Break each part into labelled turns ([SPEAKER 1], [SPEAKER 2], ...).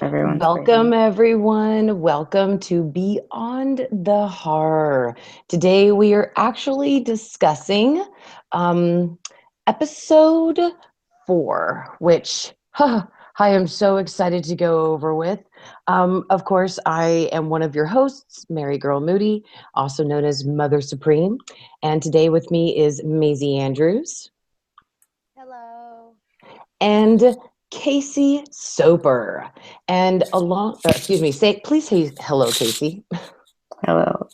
[SPEAKER 1] Everyone's
[SPEAKER 2] Welcome,
[SPEAKER 1] crazy.
[SPEAKER 2] everyone. Welcome to Beyond the Horror. Today, we are actually discussing um, episode 4, which I am so excited to go over with. Of course, I am one of your hosts, MaryGirl Moody, also known as Mother Supreme. And today with me is Maisie Andrews
[SPEAKER 3] Hello.
[SPEAKER 2] and Casey Soper. And please say hello, Casey.
[SPEAKER 1] Hello.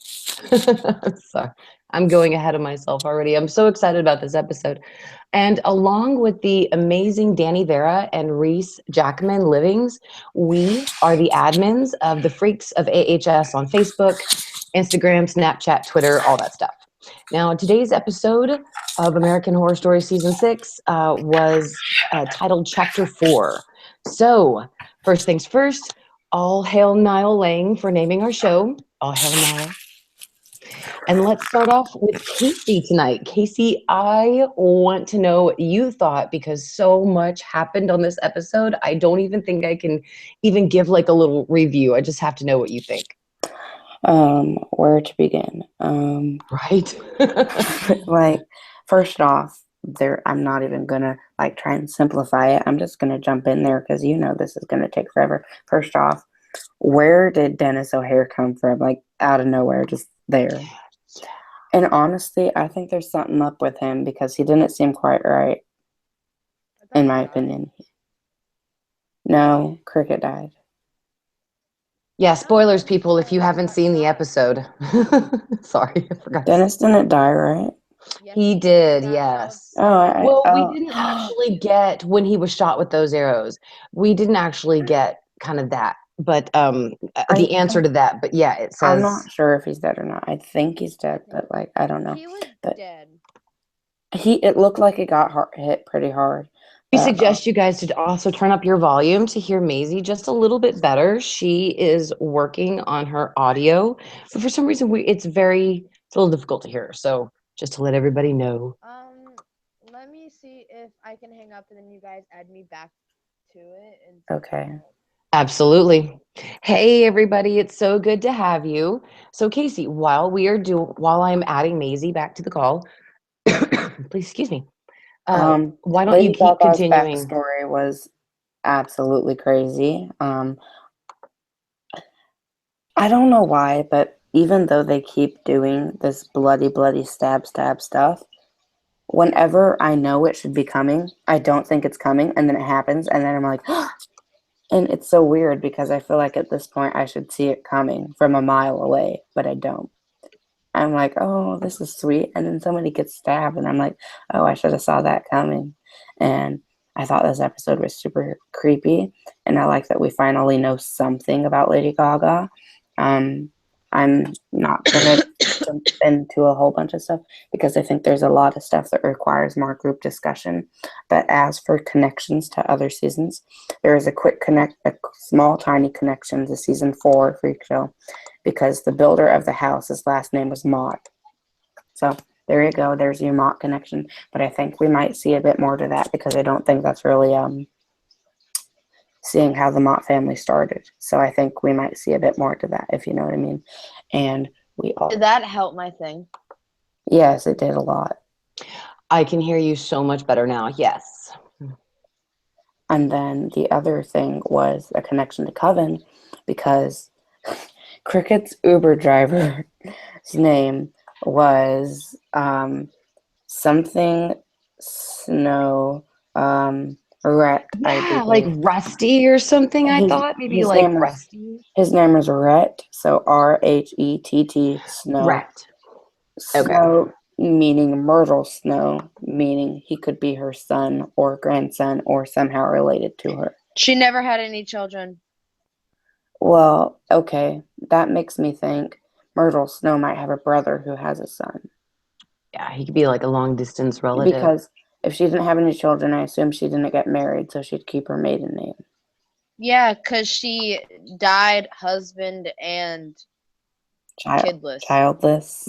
[SPEAKER 2] Sorry, I'm going ahead of myself already. I'm so excited about this episode. And along with the amazing Danny Vera and Reese Jackman Livings, we are the admins of the Freaks of AHS on Facebook, Instagram, Snapchat, Twitter, all that stuff. Now, today's episode of American Horror Story Season 6 was titled Chapter 4. So, first things first, all hail Niall Lang for naming our show. All hail Niall. And let's start off with Casey tonight. Casey, I want to know what you thought because so much happened on this episode. I don't even think I can even give like a little review. I just have to know what you think.
[SPEAKER 1] Where to begin?
[SPEAKER 2] Right?
[SPEAKER 1] Like, first off, I'm not even gonna like try and simplify it. I'm just gonna jump in there because this is gonna take forever. First off, where did Dennis O'Hare come from? Like out of nowhere, just there. And honestly, I think there's something up with him because he didn't seem quite right, in my opinion. No, Cricket died.
[SPEAKER 2] Yeah, spoilers, people, if you haven't seen the episode. Sorry, I forgot.
[SPEAKER 1] Dennis didn't die, right?
[SPEAKER 3] Yes,
[SPEAKER 2] He
[SPEAKER 3] did.
[SPEAKER 2] did,
[SPEAKER 3] That
[SPEAKER 2] yes.
[SPEAKER 3] was
[SPEAKER 2] Well, we
[SPEAKER 1] Oh,
[SPEAKER 2] didn't actually get when he was shot with those arrows. We didn't actually get kind of that, but
[SPEAKER 1] I
[SPEAKER 2] the answer
[SPEAKER 1] think
[SPEAKER 2] to that. But yeah, it
[SPEAKER 1] I'm
[SPEAKER 2] says
[SPEAKER 1] not sure if he's dead or not. I think he's dead, but like I don't know.
[SPEAKER 3] he was
[SPEAKER 1] But
[SPEAKER 3] dead.
[SPEAKER 1] it looked like he got hit pretty hard.
[SPEAKER 2] we
[SPEAKER 1] But
[SPEAKER 2] suggest you guys to also turn up your volume to hear Maisie just a little bit better. She is working on her audio, but for some reason it's a little difficult to hear. So just to let everybody know.
[SPEAKER 3] Let me see if I can hang up and then you guys add me back to it and see if that
[SPEAKER 1] okay.
[SPEAKER 3] helps.
[SPEAKER 2] Absolutely. Hey everybody, it's so good to have you. So Casey, while I'm adding Maisie back to the call, please excuse me. Why don't you
[SPEAKER 1] Lady
[SPEAKER 2] keep
[SPEAKER 1] Gaga's
[SPEAKER 2] continuing?
[SPEAKER 1] backstory was absolutely crazy. I don't know why, but even though they keep doing this bloody, bloody stab, stab stuff, whenever I know it should be coming, I don't think it's coming, and then it happens, and then I'm like, and it's so weird because I feel like at this point I should see it coming from a mile away, but I don't. I'm like, oh, this is sweet, and then somebody gets stabbed, and I'm like, oh, I should have saw that coming. And I thought this episode was super creepy, and I like that we finally know something about Lady Gaga. Um, I'm not gonna jump into a whole bunch of stuff because I think there's a lot of stuff that requires more group discussion. But as for connections to other seasons, there is a small, tiny connection to season 4 Freak Show because the builder of the house, his last name was Mott. So there you go. There's your Mott connection. But I think we might see a bit more to that because I don't think that's really seeing how the Mott family started. So I think we might see a bit more to that, if you know what I mean. And we all,
[SPEAKER 3] Did that help my thing?
[SPEAKER 1] yes, it did a lot.
[SPEAKER 2] I can hear you so much better now. Yes.
[SPEAKER 1] And then the other thing was a connection to Coven because Cricket's Uber driver's name was something Snow Rhett, I
[SPEAKER 2] Yeah, like
[SPEAKER 1] believe.
[SPEAKER 2] Rusty or something, I
[SPEAKER 1] His
[SPEAKER 2] thought. Maybe
[SPEAKER 1] his
[SPEAKER 2] like
[SPEAKER 1] name is
[SPEAKER 2] Rusty.
[SPEAKER 1] his name is Rhett, so Rhett Snow.
[SPEAKER 2] Rat. Okay.
[SPEAKER 1] Snow meaning Myrtle Snow, meaning he could be her son or grandson or somehow related to her.
[SPEAKER 3] She never had any children.
[SPEAKER 1] Well, okay, that makes me think Myrtle Snow might have a brother who has a son.
[SPEAKER 2] Yeah, he could be like a long distance relative.
[SPEAKER 1] Because if she didn't have any children, I assume she didn't get married, so she'd keep her maiden name.
[SPEAKER 3] Yeah, because she died husband and kidless.
[SPEAKER 1] Childless.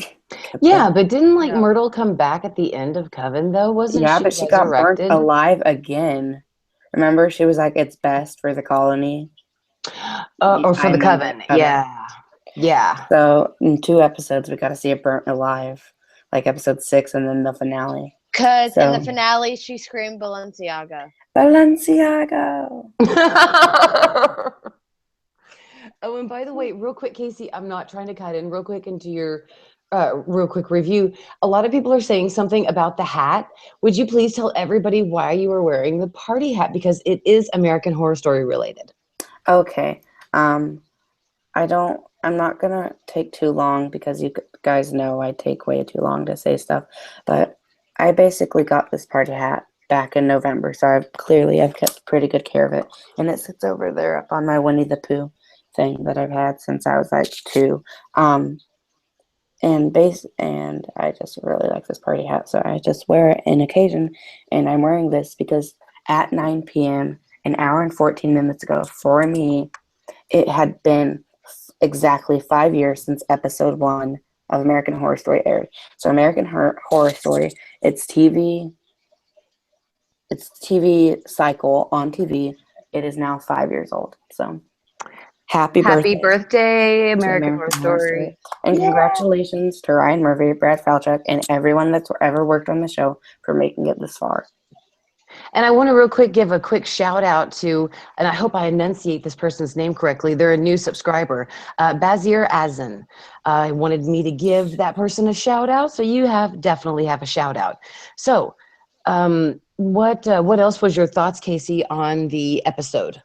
[SPEAKER 2] Yeah, but didn't like
[SPEAKER 3] Yeah.
[SPEAKER 2] Myrtle come back at the end of Coven though? Wasn't
[SPEAKER 1] Yeah,
[SPEAKER 2] she
[SPEAKER 1] but she got burnt
[SPEAKER 2] resurrected?
[SPEAKER 1] alive again. Remember, she was like, it's best for the colony.
[SPEAKER 2] Or for
[SPEAKER 1] I
[SPEAKER 2] the
[SPEAKER 1] know,
[SPEAKER 2] coven. Yeah. Yeah.
[SPEAKER 1] So in 2 episodes, we got to see it burnt alive, like episode 6, and then the finale.
[SPEAKER 3] Because in the
[SPEAKER 1] So
[SPEAKER 3] finale, she screamed Balenciaga.
[SPEAKER 1] Balenciaga.
[SPEAKER 2] Oh, and by the way, real quick, Casey, I'm not trying to cut in real quick into your real quick review. A lot of people are saying something about the hat. Would you please tell everybody why you are wearing the party hat? Because it is American Horror Story related.
[SPEAKER 1] Okay. I'm not gonna take too long because you guys know I take way too long to say stuff. But I basically got this party hat back in November, so I've kept pretty good care of it, and it sits over there up on my Winnie the Pooh thing that I've had since I was like 2. And I just really like this party hat, so I just wear it in occasion. And I'm wearing this because at 9 p.m., an hour and 14 minutes ago, for me, it had been exactly 5 years since episode 1 of American Horror Story aired. So American Horror Story, its TV cycle on TV, it is now 5 years old. So happy
[SPEAKER 2] birthday,
[SPEAKER 1] to
[SPEAKER 2] American Horror Story.
[SPEAKER 1] And
[SPEAKER 3] Yeah.
[SPEAKER 1] congratulations to Ryan Murphy, Brad Falchuk, and everyone that's ever worked on the show for making it this far.
[SPEAKER 2] And I want to real quick give a quick shout out to, and I hope I enunciate this person's name correctly. They're a new subscriber, Bazir Azan. Wanted me to give that person a shout out, so you definitely have a shout out. So, what else was your thoughts, Casey, on the episode?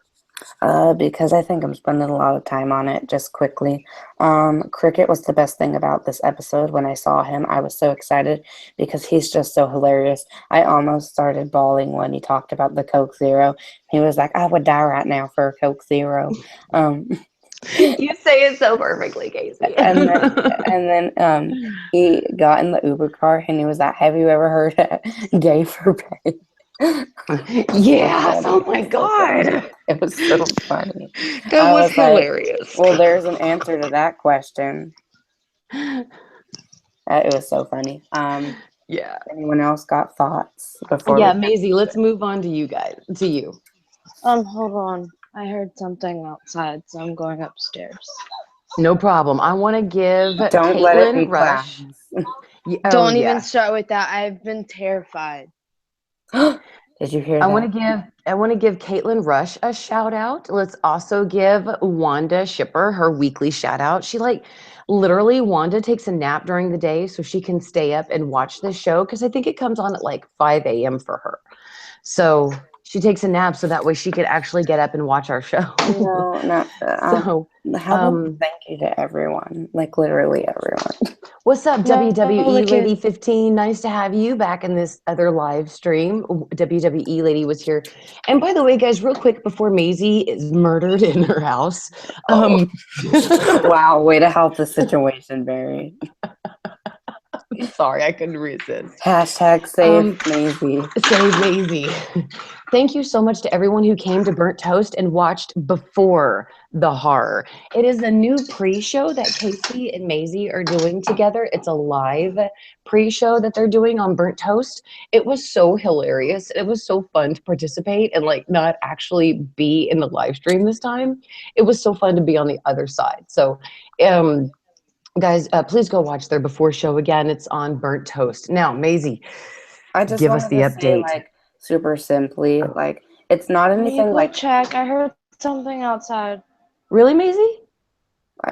[SPEAKER 1] Because I think I'm spending a lot of time on it. Just quickly, Cricket was the best thing about this episode. When I saw him, I was so excited because he's just so hilarious. I almost started bawling when he talked about the Coke Zero. He was like, "I would die right now for a Coke Zero."
[SPEAKER 2] You say it so perfectly, Casey.
[SPEAKER 1] and then he got in the Uber car and he was like, "Have you ever heard of gay for pay?"
[SPEAKER 2] Yes, oh my God.
[SPEAKER 1] It was so funny.
[SPEAKER 2] That
[SPEAKER 1] I
[SPEAKER 2] was
[SPEAKER 1] was like,
[SPEAKER 2] hilarious.
[SPEAKER 1] well, there's an answer to that question. It was so funny.
[SPEAKER 2] Yeah.
[SPEAKER 1] Anyone else got thoughts before
[SPEAKER 2] Yeah,
[SPEAKER 1] we
[SPEAKER 2] Maisie, let's move on to you guys. To you.
[SPEAKER 3] Hold on. I heard something outside, so I'm going upstairs.
[SPEAKER 2] No problem. I want to give
[SPEAKER 1] don't let it be
[SPEAKER 2] Caitlin Rush.
[SPEAKER 1] clowns.
[SPEAKER 3] Don't even start with that. I've been terrified.
[SPEAKER 1] Did you hear
[SPEAKER 2] I
[SPEAKER 1] that?
[SPEAKER 2] want to give Caitlin Rush a shout out. Let's also give Wanda Shipper her weekly shout out. She literally Wanda takes a nap during the day so she can stay up and watch this show because I think it comes on at like 5 a.m. for her. So she takes a nap so that way she could actually get up and watch our show.
[SPEAKER 1] No.
[SPEAKER 2] So
[SPEAKER 1] how about thank you to everyone, like literally everyone.
[SPEAKER 2] what's up,
[SPEAKER 3] No,
[SPEAKER 2] WWE
[SPEAKER 3] look
[SPEAKER 2] Lady
[SPEAKER 3] at-
[SPEAKER 2] 15? Nice to have you back in this other live stream. WWE Lady was here. And by the way, guys, real quick before Maisie is murdered in her house.
[SPEAKER 1] Wow, way to help the situation, Barry.
[SPEAKER 2] Sorry, I couldn't resist.
[SPEAKER 1] Hashtag save Maisie.
[SPEAKER 2] Save Maisie. Thank you so much to everyone who came to Burnt Toast and watched before the horror. It is a new pre-show that Casey and Maisie are doing together. It's a live pre-show that they're doing on Burnt Toast. It was so hilarious. It was so fun to participate and not actually be in the live stream this time. It was so fun to be on the other side. So guys, please go watch their before show again. It's on Burnt Toast. Now, Maisie,
[SPEAKER 1] I just
[SPEAKER 2] give us
[SPEAKER 1] wanted
[SPEAKER 2] the
[SPEAKER 1] to say,
[SPEAKER 2] update.
[SPEAKER 1] super simply, it's not
[SPEAKER 3] Can you
[SPEAKER 1] anything
[SPEAKER 3] go check? I heard something outside.
[SPEAKER 2] Really, Maisie?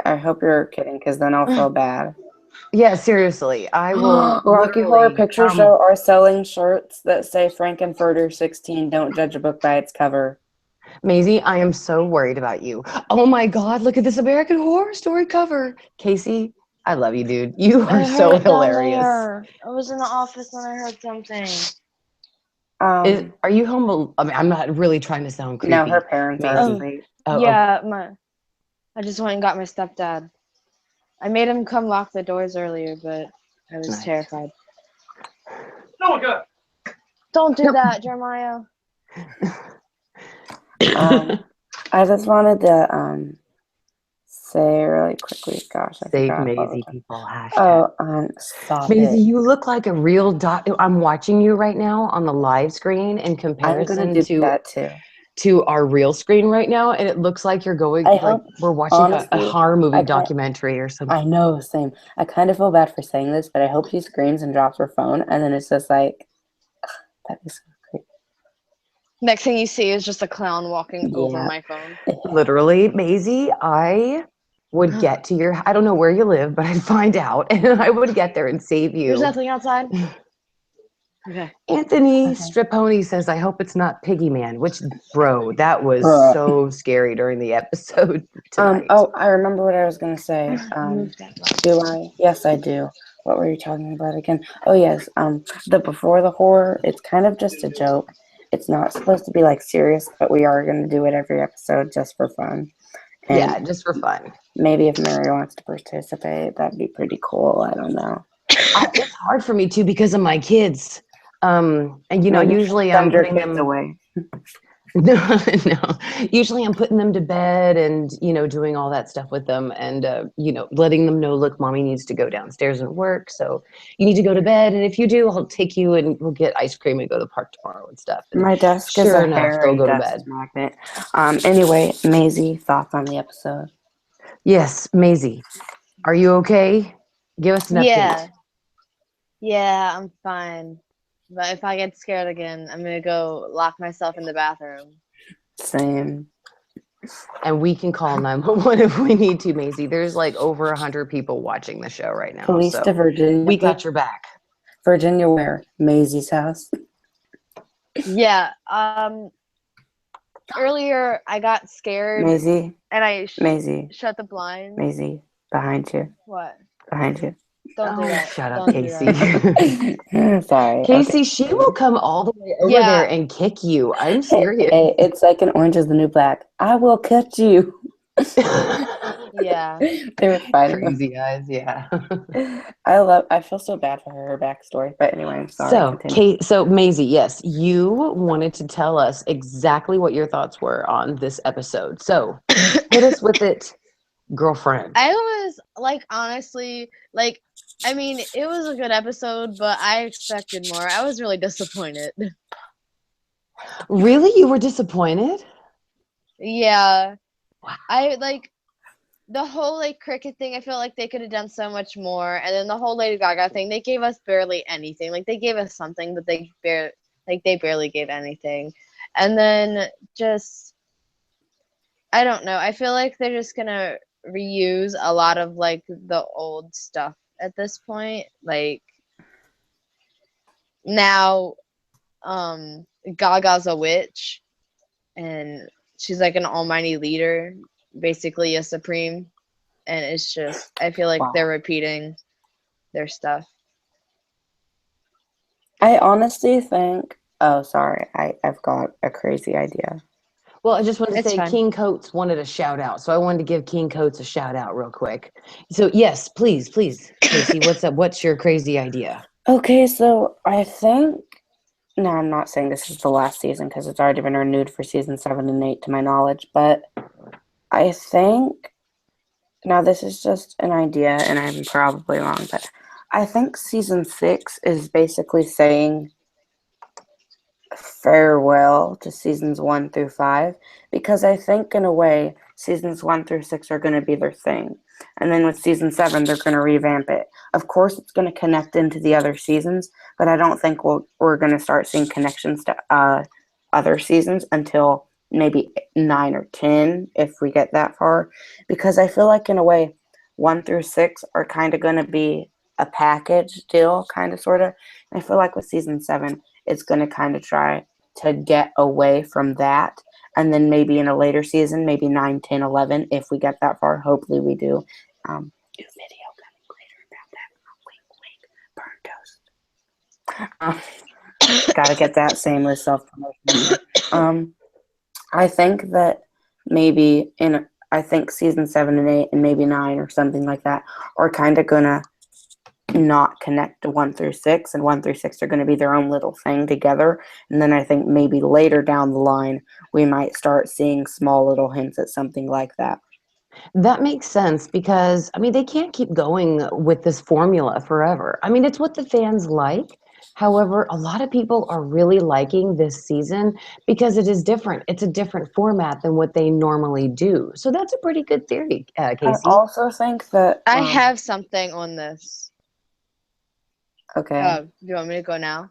[SPEAKER 1] I hope you're kidding, because then I'll feel bad.
[SPEAKER 2] Yeah, seriously. I will.
[SPEAKER 1] Rocky Horror
[SPEAKER 2] literally,
[SPEAKER 1] Picture Show are selling shirts that say Frankenfurter 16, don't judge a book by its cover.
[SPEAKER 2] Maisie, I am so worried about you. Oh my God, look at this American Horror Story cover. Casey, I love you, dude. You are so hilarious.
[SPEAKER 3] I was in the office when I heard something.
[SPEAKER 2] Are you home? I mean, I'm not really trying to sound creepy.
[SPEAKER 1] No, her parents are
[SPEAKER 2] Maisie.
[SPEAKER 1] asleep.
[SPEAKER 2] Oh,
[SPEAKER 3] Yeah, I just went and got my stepdad. I made him come lock the doors earlier, but I was terrified.
[SPEAKER 4] No, good.
[SPEAKER 3] Don't do that, Jeremiah.
[SPEAKER 1] I just wanted to say really quickly, gosh, I
[SPEAKER 2] Save
[SPEAKER 1] forgot.
[SPEAKER 2] Maisie, people. Hashtag.
[SPEAKER 1] Stop
[SPEAKER 2] Maisie,
[SPEAKER 1] it.
[SPEAKER 2] you look like a real I'm watching you right now on the live screen in
[SPEAKER 1] I'm
[SPEAKER 2] comparison
[SPEAKER 1] gonna do
[SPEAKER 2] to
[SPEAKER 1] that too.
[SPEAKER 2] to our real screen right now, and it looks like you're going
[SPEAKER 1] I
[SPEAKER 2] like
[SPEAKER 1] hope,
[SPEAKER 2] we're watching a
[SPEAKER 1] honestly,
[SPEAKER 2] horror movie
[SPEAKER 1] I can't.
[SPEAKER 2] documentary or something.
[SPEAKER 1] I know, same. I kind of feel bad for saying this, but I hope she screams and drops her phone, and then it's just like, that'd be so great.
[SPEAKER 3] Next thing you see is just a clown walking over
[SPEAKER 1] Yeah.
[SPEAKER 3] my phone.
[SPEAKER 2] Literally, Maisie, I would get to your, I don't know where you live, but I'd find out and I would get there and save
[SPEAKER 3] There's
[SPEAKER 2] you.
[SPEAKER 3] nothing outside. Okay.
[SPEAKER 2] Anthony
[SPEAKER 1] Okay.
[SPEAKER 2] Striponi says, I hope it's not Piggy Man, which, bro, that was
[SPEAKER 1] Bruh.
[SPEAKER 2] so scary during the episode tonight.
[SPEAKER 1] Oh, I remember what I was gonna say.
[SPEAKER 3] Move that box.
[SPEAKER 1] Do I? Yes, I do. What were you talking about again? Oh, yes. The before the horror, it's kind of just a joke. It's not supposed to be like serious, but we are gonna do it every episode just for fun. And
[SPEAKER 2] Yeah, just for fun.
[SPEAKER 1] maybe if Mary wants to participate, that'd be pretty cool. I don't know.
[SPEAKER 2] It's hard for me too because of my kids. And you know,
[SPEAKER 1] Maybe
[SPEAKER 2] usually
[SPEAKER 1] send
[SPEAKER 2] I'm
[SPEAKER 1] your
[SPEAKER 2] putting
[SPEAKER 1] kids
[SPEAKER 2] them
[SPEAKER 1] away.
[SPEAKER 2] no, no. Usually I'm putting them to bed and, you know, doing all that stuff with them and, you know, letting them know, look, mommy needs to go downstairs and work. So you need to go to bed. And if you do, I'll take you and we'll get ice cream and go to the park tomorrow and stuff. And
[SPEAKER 1] My desk is
[SPEAKER 2] sure
[SPEAKER 1] a
[SPEAKER 2] enough,
[SPEAKER 1] hair
[SPEAKER 2] they'll
[SPEAKER 1] and
[SPEAKER 2] go to
[SPEAKER 1] dust
[SPEAKER 2] bed.
[SPEAKER 1] magnet. Anyway, Maisie, thoughts on the episode?
[SPEAKER 2] Yes, Maisie, are you okay? Give us an
[SPEAKER 3] Yeah.
[SPEAKER 2] update.
[SPEAKER 3] Yeah, I'm fine. But if I get scared again, I'm gonna go lock myself in the bathroom.
[SPEAKER 1] Same.
[SPEAKER 2] And we can call 911 if we need to, Maisie. There's like over 100 people watching the show right now.
[SPEAKER 1] Police
[SPEAKER 2] So
[SPEAKER 1] to Virginia.
[SPEAKER 2] we got your back.
[SPEAKER 1] Virginia where? Maisie's house.
[SPEAKER 3] Yeah. Earlier I got scared
[SPEAKER 1] Maisie,
[SPEAKER 3] and I
[SPEAKER 1] Maisie,
[SPEAKER 3] shut the blinds.
[SPEAKER 1] Maisie, behind you,
[SPEAKER 3] What?
[SPEAKER 1] behind you.
[SPEAKER 3] Don't do
[SPEAKER 2] Oh,
[SPEAKER 3] that.
[SPEAKER 2] shut up,
[SPEAKER 3] Don't do
[SPEAKER 2] Casey.
[SPEAKER 3] that.
[SPEAKER 1] Sorry.
[SPEAKER 2] Casey,
[SPEAKER 1] Okay.
[SPEAKER 2] she will come all the way over
[SPEAKER 3] Yeah.
[SPEAKER 2] there and kick you. I'm serious.
[SPEAKER 1] Hey, it's like an Orange is the New Black. I will catch you.
[SPEAKER 3] Yeah.
[SPEAKER 1] They were fighting.
[SPEAKER 2] Crazy eyes, yeah.
[SPEAKER 1] I feel so bad for her backstory. But anyway, I'm sorry. Continue.
[SPEAKER 2] So Maisie, yes, you wanted to tell us exactly what your thoughts were on this episode. So hit us with it, girlfriend.
[SPEAKER 3] I was like, honestly, like, I mean, it was a good episode, but I expected more. I was really disappointed.
[SPEAKER 2] Really? You were disappointed?
[SPEAKER 3] Yeah.
[SPEAKER 2] Wow.
[SPEAKER 3] I like the whole like cricket thing. I feel like they could have done so much more. And then the whole Lady Gaga thing, they gave us barely anything. Like they gave us something, but they barely gave anything. And then just I don't know. I feel like they're just gonna reuse a lot of like the old stuff at this point. Like now, Gaga's a witch, and she's like an almighty leader, basically a supreme. And it's just I feel like
[SPEAKER 1] Wow.
[SPEAKER 3] they're repeating their stuff.
[SPEAKER 1] I honestly think. Oh, sorry. I've got a crazy idea.
[SPEAKER 2] Well, I just wanted to
[SPEAKER 3] It's
[SPEAKER 2] say
[SPEAKER 3] fine.
[SPEAKER 2] King Coates wanted a shout out. So I wanted to give King Coates a shout out real quick. So yes, please, Casey, what's up? What's your crazy idea?
[SPEAKER 1] Okay, so I think. No, I'm not saying this is the last season because it's already been renewed for season 7 and 8 to my knowledge. But I think. Now, this is just an idea, and I'm probably wrong, but I think season 6 is basically saying farewell to seasons 1 through 5, because I think, in a way, seasons 1 through 6 are going to be their thing. And then with season 7, they're going to revamp it. Of course, it's going to connect into the other seasons, but I don't think we're going to start seeing connections to other seasons until maybe 9 or 10, if we get that far, because I feel like, in a way, 1 through 6 are kind of going to be a package deal, kind of, sort of. And I feel like with season 7, it's going to kind of try to get away from that, and then maybe in a later season, maybe 9, 10, 11, if we get that far, hopefully we do, do video coming later about that. Wink, wink, burn toast. Gotta get that shameless self-promotion. I think that maybe I think season 7 and 8 and maybe 9 or something like that are kind of gonna not connect to 1 through 6, and 1 through 6 are going to be their own little thing together. And then I think maybe later down the line we might start seeing small little hints at something like that.
[SPEAKER 2] That makes sense because I mean they can't keep going with this formula forever. I mean it's what the fans like. However, a lot of people are really liking this season because it is different. It's a different format than what they normally do. So that's a pretty good theory,
[SPEAKER 1] I
[SPEAKER 2] Casey.
[SPEAKER 1] also think that
[SPEAKER 3] I have something on this.
[SPEAKER 1] okay.
[SPEAKER 3] Do you want me to go now?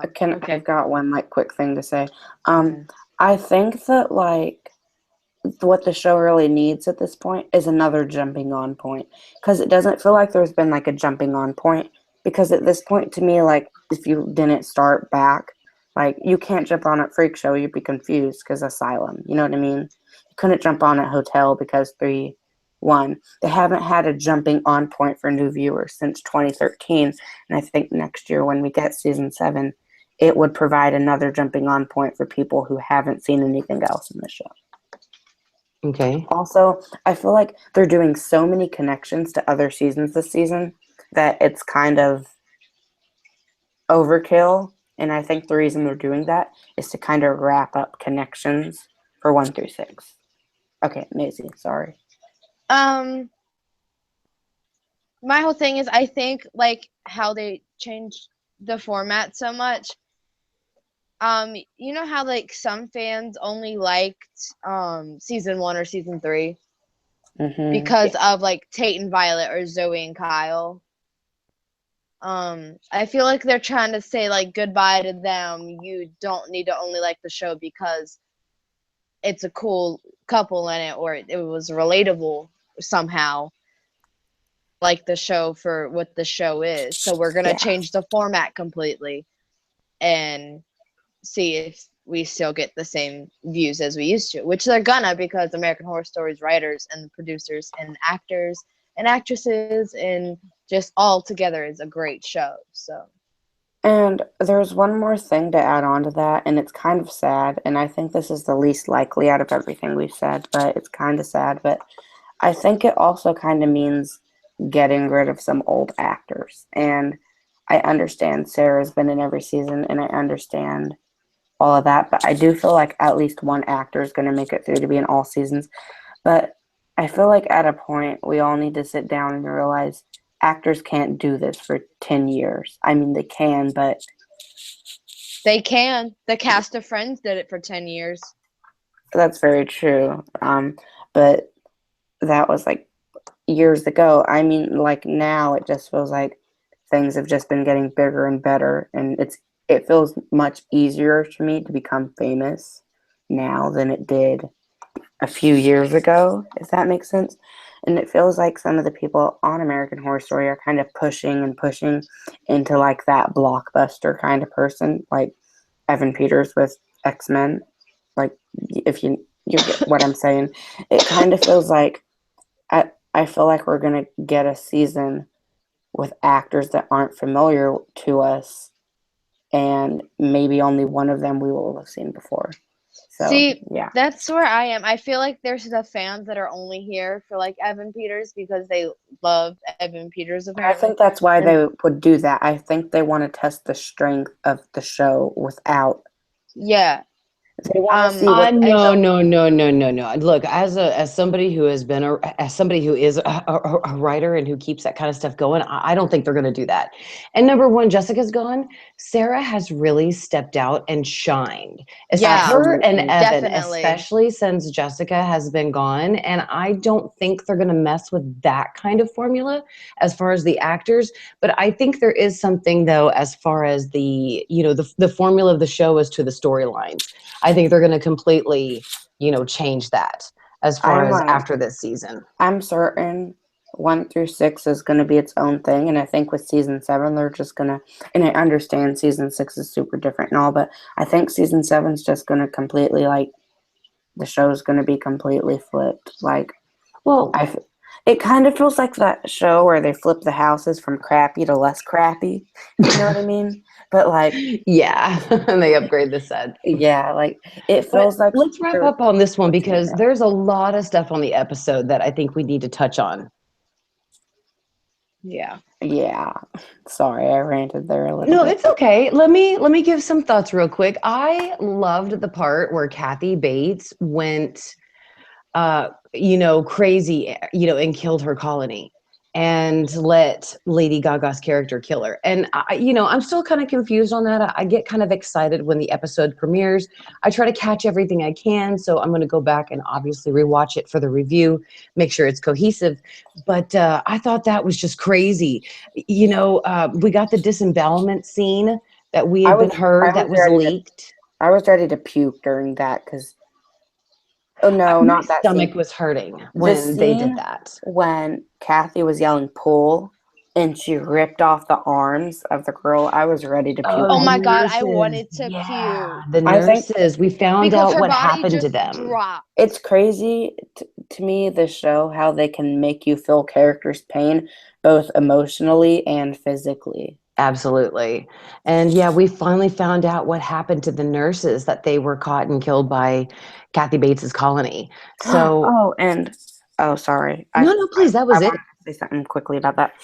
[SPEAKER 1] Okay. I've got one like quick thing to say.
[SPEAKER 3] Okay.
[SPEAKER 1] I think that like what the show really needs at this point is another jumping on point, because it doesn't feel like there's been like a jumping on point, because at this point to me, like if you didn't start back, like you can't jump on at Freak Show, you'd be confused because Asylum, you know what I mean? You couldn't jump on at Hotel because 3-1. They haven't had a jumping on point for new viewers since 2013, and I think next year when we get season 7, it would provide another jumping on point for people who haven't seen anything else in the show.
[SPEAKER 2] Okay.
[SPEAKER 1] Also, I feel like they're doing so many connections to other seasons this season that it's kind of overkill. And I think the reason they're doing that is to kind of wrap up connections for 1 through 6. Okay, Maisie, sorry.
[SPEAKER 3] My whole thing is I think like how they changed the format so much. You know how like some fans only liked season 1 or season 3 because of like Tate and Violet or Zoe and Kyle. I feel like they're trying to say like goodbye to them. You don't need to only like the show because it's a cool couple in it or it was relatable somehow. Like the show for what the show is. So we're gonna change the format completely and see if we still get the same views as we used to, which they're gonna, because American Horror Story's writers and producers and actors and actresses and just all together is a great show. So,
[SPEAKER 1] and there's one more thing to add on to that, and it's kind of sad, and I think this is the least likely out of everything we've said, but it's kind of sad. But I think it also kind of means getting rid of some old actors. And I understand Sarah's been in every season, and I understand all of that, but I do feel like at least one actor is going to make it through to be in all seasons. But I feel like at a point we all need to sit down and realize actors can't do this for 10 years. I mean, they can, but
[SPEAKER 3] they can. The cast of Friends did it for 10 years.
[SPEAKER 1] that's very true. But that was like years ago. I mean, like now it just feels like things have just been getting bigger and better, and it feels much easier to me to become famous now than it did a few years ago, if that makes sense. And it feels like some of the people on American Horror Story are kind of pushing and pushing into like that blockbuster kind of person, like Evan Peters with X-Men. Like if you get what I'm saying, it kind of feels like I feel like we're gonna get a season with actors that aren't familiar to us, and maybe only one of them we will have seen before. So,
[SPEAKER 3] see,
[SPEAKER 1] yeah.
[SPEAKER 3] that's where I am. I feel like there's the fans that are only here for like Evan Peters because they love Evan Peters
[SPEAKER 1] I
[SPEAKER 3] apparently.
[SPEAKER 1] think that's why they would do that. I think they want to test the strength of the show without.
[SPEAKER 3] Yeah.
[SPEAKER 1] They want to see what.
[SPEAKER 2] No. Look, as somebody who has been as somebody who is a writer and who keeps that kind of stuff going, I don't think they're going to do that. And number one, Jessica's gone. Sarah has really stepped out and shined.
[SPEAKER 3] Yeah,
[SPEAKER 2] Her and Evan,
[SPEAKER 3] definitely.
[SPEAKER 2] especially since Jessica has been gone. And I don't think they're going to mess with that kind of formula as far as the actors. But I think there is something though, as far as the the formula of the show as to the storylines. I think they're going to completely, change that as far as after this season.
[SPEAKER 1] I'm certain 1 through 6 is going to be its own thing, and I think with season 7 they're just going to. And I understand season 6 is super different and all, but I think season 7 is just going to completely the show's going to be completely flipped. It kind of feels like that show where they flip the houses from crappy to less crappy. You know what I mean? But
[SPEAKER 2] yeah, and they upgrade the set.
[SPEAKER 1] Yeah, it feels like.
[SPEAKER 2] Let's wrap up on this one because there's a lot of stuff on the episode that I think we need to touch on.
[SPEAKER 3] Yeah.
[SPEAKER 1] Yeah. Sorry, I ranted there a little bit.
[SPEAKER 2] No, it's okay. Let me give some thoughts real quick. I loved the part where Kathy Bates went crazy, and killed her colony. and let Lady Gaga's character kill her. And I'm still kind of confused on that. I get kind of excited when the episode premieres. I try to catch everything I can, so I'm going to go back and obviously rewatch it for the review, make sure it's cohesive. But I thought that was just crazy. We got the disembowelment scene that we had been heard that was leaked.
[SPEAKER 1] I was ready to puke during that because. Oh no,
[SPEAKER 2] My
[SPEAKER 1] not that
[SPEAKER 2] stomach
[SPEAKER 1] scene.
[SPEAKER 2] was hurting
[SPEAKER 1] The
[SPEAKER 2] when they did
[SPEAKER 1] scene
[SPEAKER 2] that.
[SPEAKER 1] when Kathy was yelling "pull" and she ripped off the arms of the girl. I was ready to puke.
[SPEAKER 3] Oh
[SPEAKER 2] the
[SPEAKER 3] my God, I
[SPEAKER 2] nurses.
[SPEAKER 3] wanted to
[SPEAKER 2] Yeah,
[SPEAKER 3] puke
[SPEAKER 2] the
[SPEAKER 1] I think
[SPEAKER 2] nurses. We found
[SPEAKER 3] because
[SPEAKER 2] out
[SPEAKER 3] her
[SPEAKER 2] what
[SPEAKER 3] body
[SPEAKER 2] happened to
[SPEAKER 3] just
[SPEAKER 2] them.
[SPEAKER 3] dropped.
[SPEAKER 1] it's crazy to me, this show, how they can make you feel characters' pain both emotionally and physically.
[SPEAKER 2] Absolutely. And yeah, we finally found out what happened to the nurses, that they were caught and killed by Kathy Bates's colony. So,
[SPEAKER 1] Sorry.
[SPEAKER 2] no, please, that
[SPEAKER 1] I
[SPEAKER 2] was it.
[SPEAKER 1] wanted to say something quickly about that.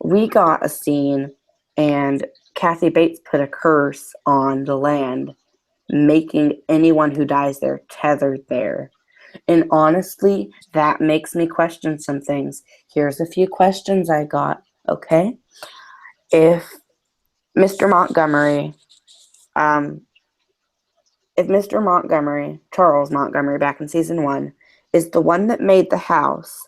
[SPEAKER 1] We got a scene, and Kathy Bates put a curse on the land, making anyone who dies there tethered there. And honestly, that makes me question some things. Here's a few questions I got, okay? If Mr. Montgomery, um, Charles Montgomery back in season 1, is the one that made the house,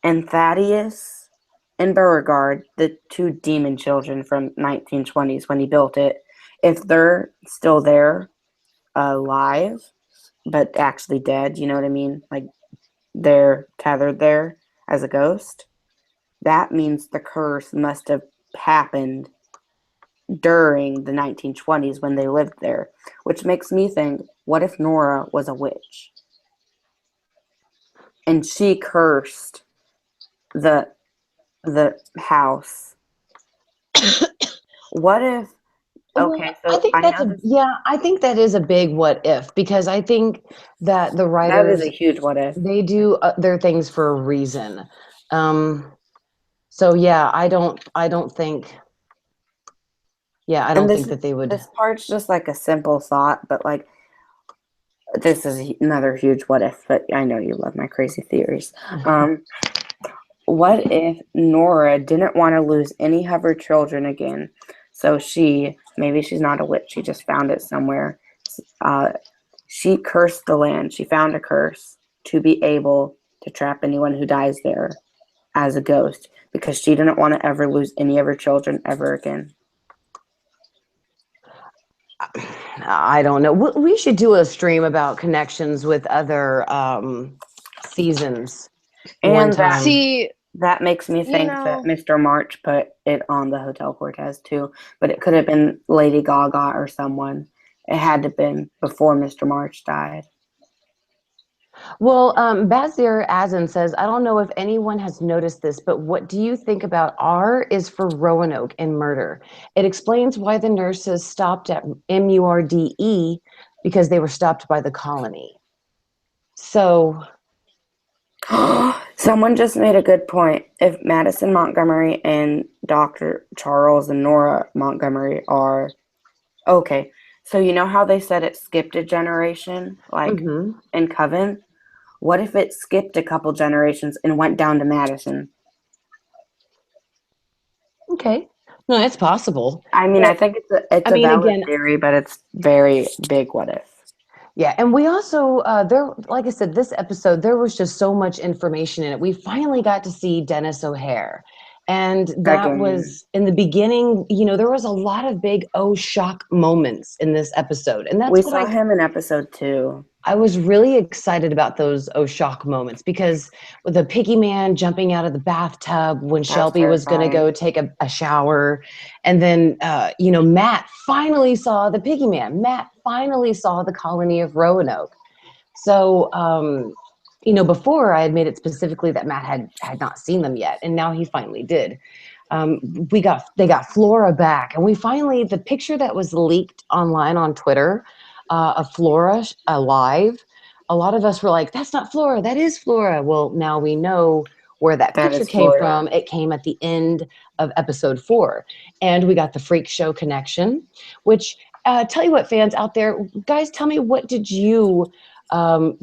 [SPEAKER 1] and Thaddeus and Beauregard, the two demon children from 1920s when he built it, if they're still there, alive, but actually dead, you know what I mean? Like they're tethered there as a ghost, that means the curse must have happened during the 1920s when they lived there, which makes me think, what if Nora was a witch? And she cursed the house. What if okay,
[SPEAKER 2] I
[SPEAKER 1] so
[SPEAKER 2] think
[SPEAKER 1] I know this,
[SPEAKER 2] I think that is a big what if, because I think that the
[SPEAKER 1] that is a
[SPEAKER 2] writers,
[SPEAKER 1] huge what if.
[SPEAKER 2] they do their things for a reason. So yeah, I
[SPEAKER 1] And
[SPEAKER 2] don't think that they would.
[SPEAKER 1] this part's just like a simple thought, but like this is another huge what if, but I know you love my crazy theories. What if Nora didn't want to lose any of her children again? So maybe she's not a witch, she just found it somewhere. She cursed the land. She found a curse to be able to trap anyone who dies there as a ghost because she didn't want to ever lose any of her children ever again.
[SPEAKER 2] I don't know. We should do a stream about connections with other seasons one
[SPEAKER 1] And
[SPEAKER 2] time.
[SPEAKER 3] See,
[SPEAKER 1] that makes me think that Mr. March put it on the Hotel Cortez too, but it could have been Lady Gaga or someone. It had to have been before Mr. March died.
[SPEAKER 2] Well, Bazir Azan says, I don't know if anyone has noticed this, but what do you think about R is for Roanoke and murder? It explains why the nurses stopped at MURDE because they were stopped by the colony. So
[SPEAKER 1] Someone just made a good point. If Madison Montgomery and Dr. Charles and Nora Montgomery are okay, so you know how they said it skipped a generation, like in Coven? What if it skipped a couple generations and went down to Madison?
[SPEAKER 2] okay, no, it's possible.
[SPEAKER 1] I mean, I think it's a valid theory, but it's very big what if.
[SPEAKER 2] Yeah, and we also like I said, this episode there was just so much information in it. We finally got to see Dennis O'Hare, and that was in the beginning. There was a lot of big shock moments in this episode, and that's
[SPEAKER 1] we saw him in episode 2.
[SPEAKER 2] I was really excited about those shock moments because with the piggy man jumping out of the bathtub when Shelby was going to go take a shower. And then, Matt finally saw the piggy man. Matt finally saw the colony of Roanoke. So, before I had made it specifically that Matt had not seen them yet. And now he finally did. They got Flora back, and the picture that was leaked online on Twitter of Flora alive, a lot of us were like, that's not Flora, that is Flora. Well, now we know where that picture came from. It came at the end of episode 4, and we got the freak show connection, which tell you what, fans out there, guys, tell me, what did you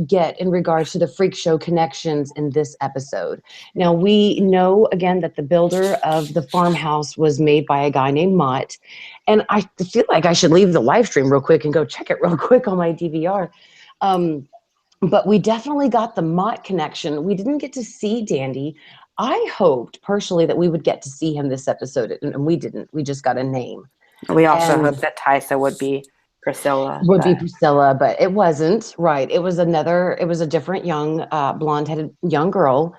[SPEAKER 2] get in regards to the freak show connections in this episode. Now, we know, again, that the builder of the farmhouse was made by a guy named Mott. And I feel like I should leave the live stream real quick and go check it real quick on my DVR. But we definitely got the Mott connection. We didn't get to see Dandy. I hoped personally that we would get to see him this episode, and we didn't. We just got a name.
[SPEAKER 1] We also
[SPEAKER 2] And-
[SPEAKER 1] hoped that Tysa would be Priscilla.
[SPEAKER 2] Would be Priscilla, but it wasn't. Right. It was a different young, blonde-headed young girl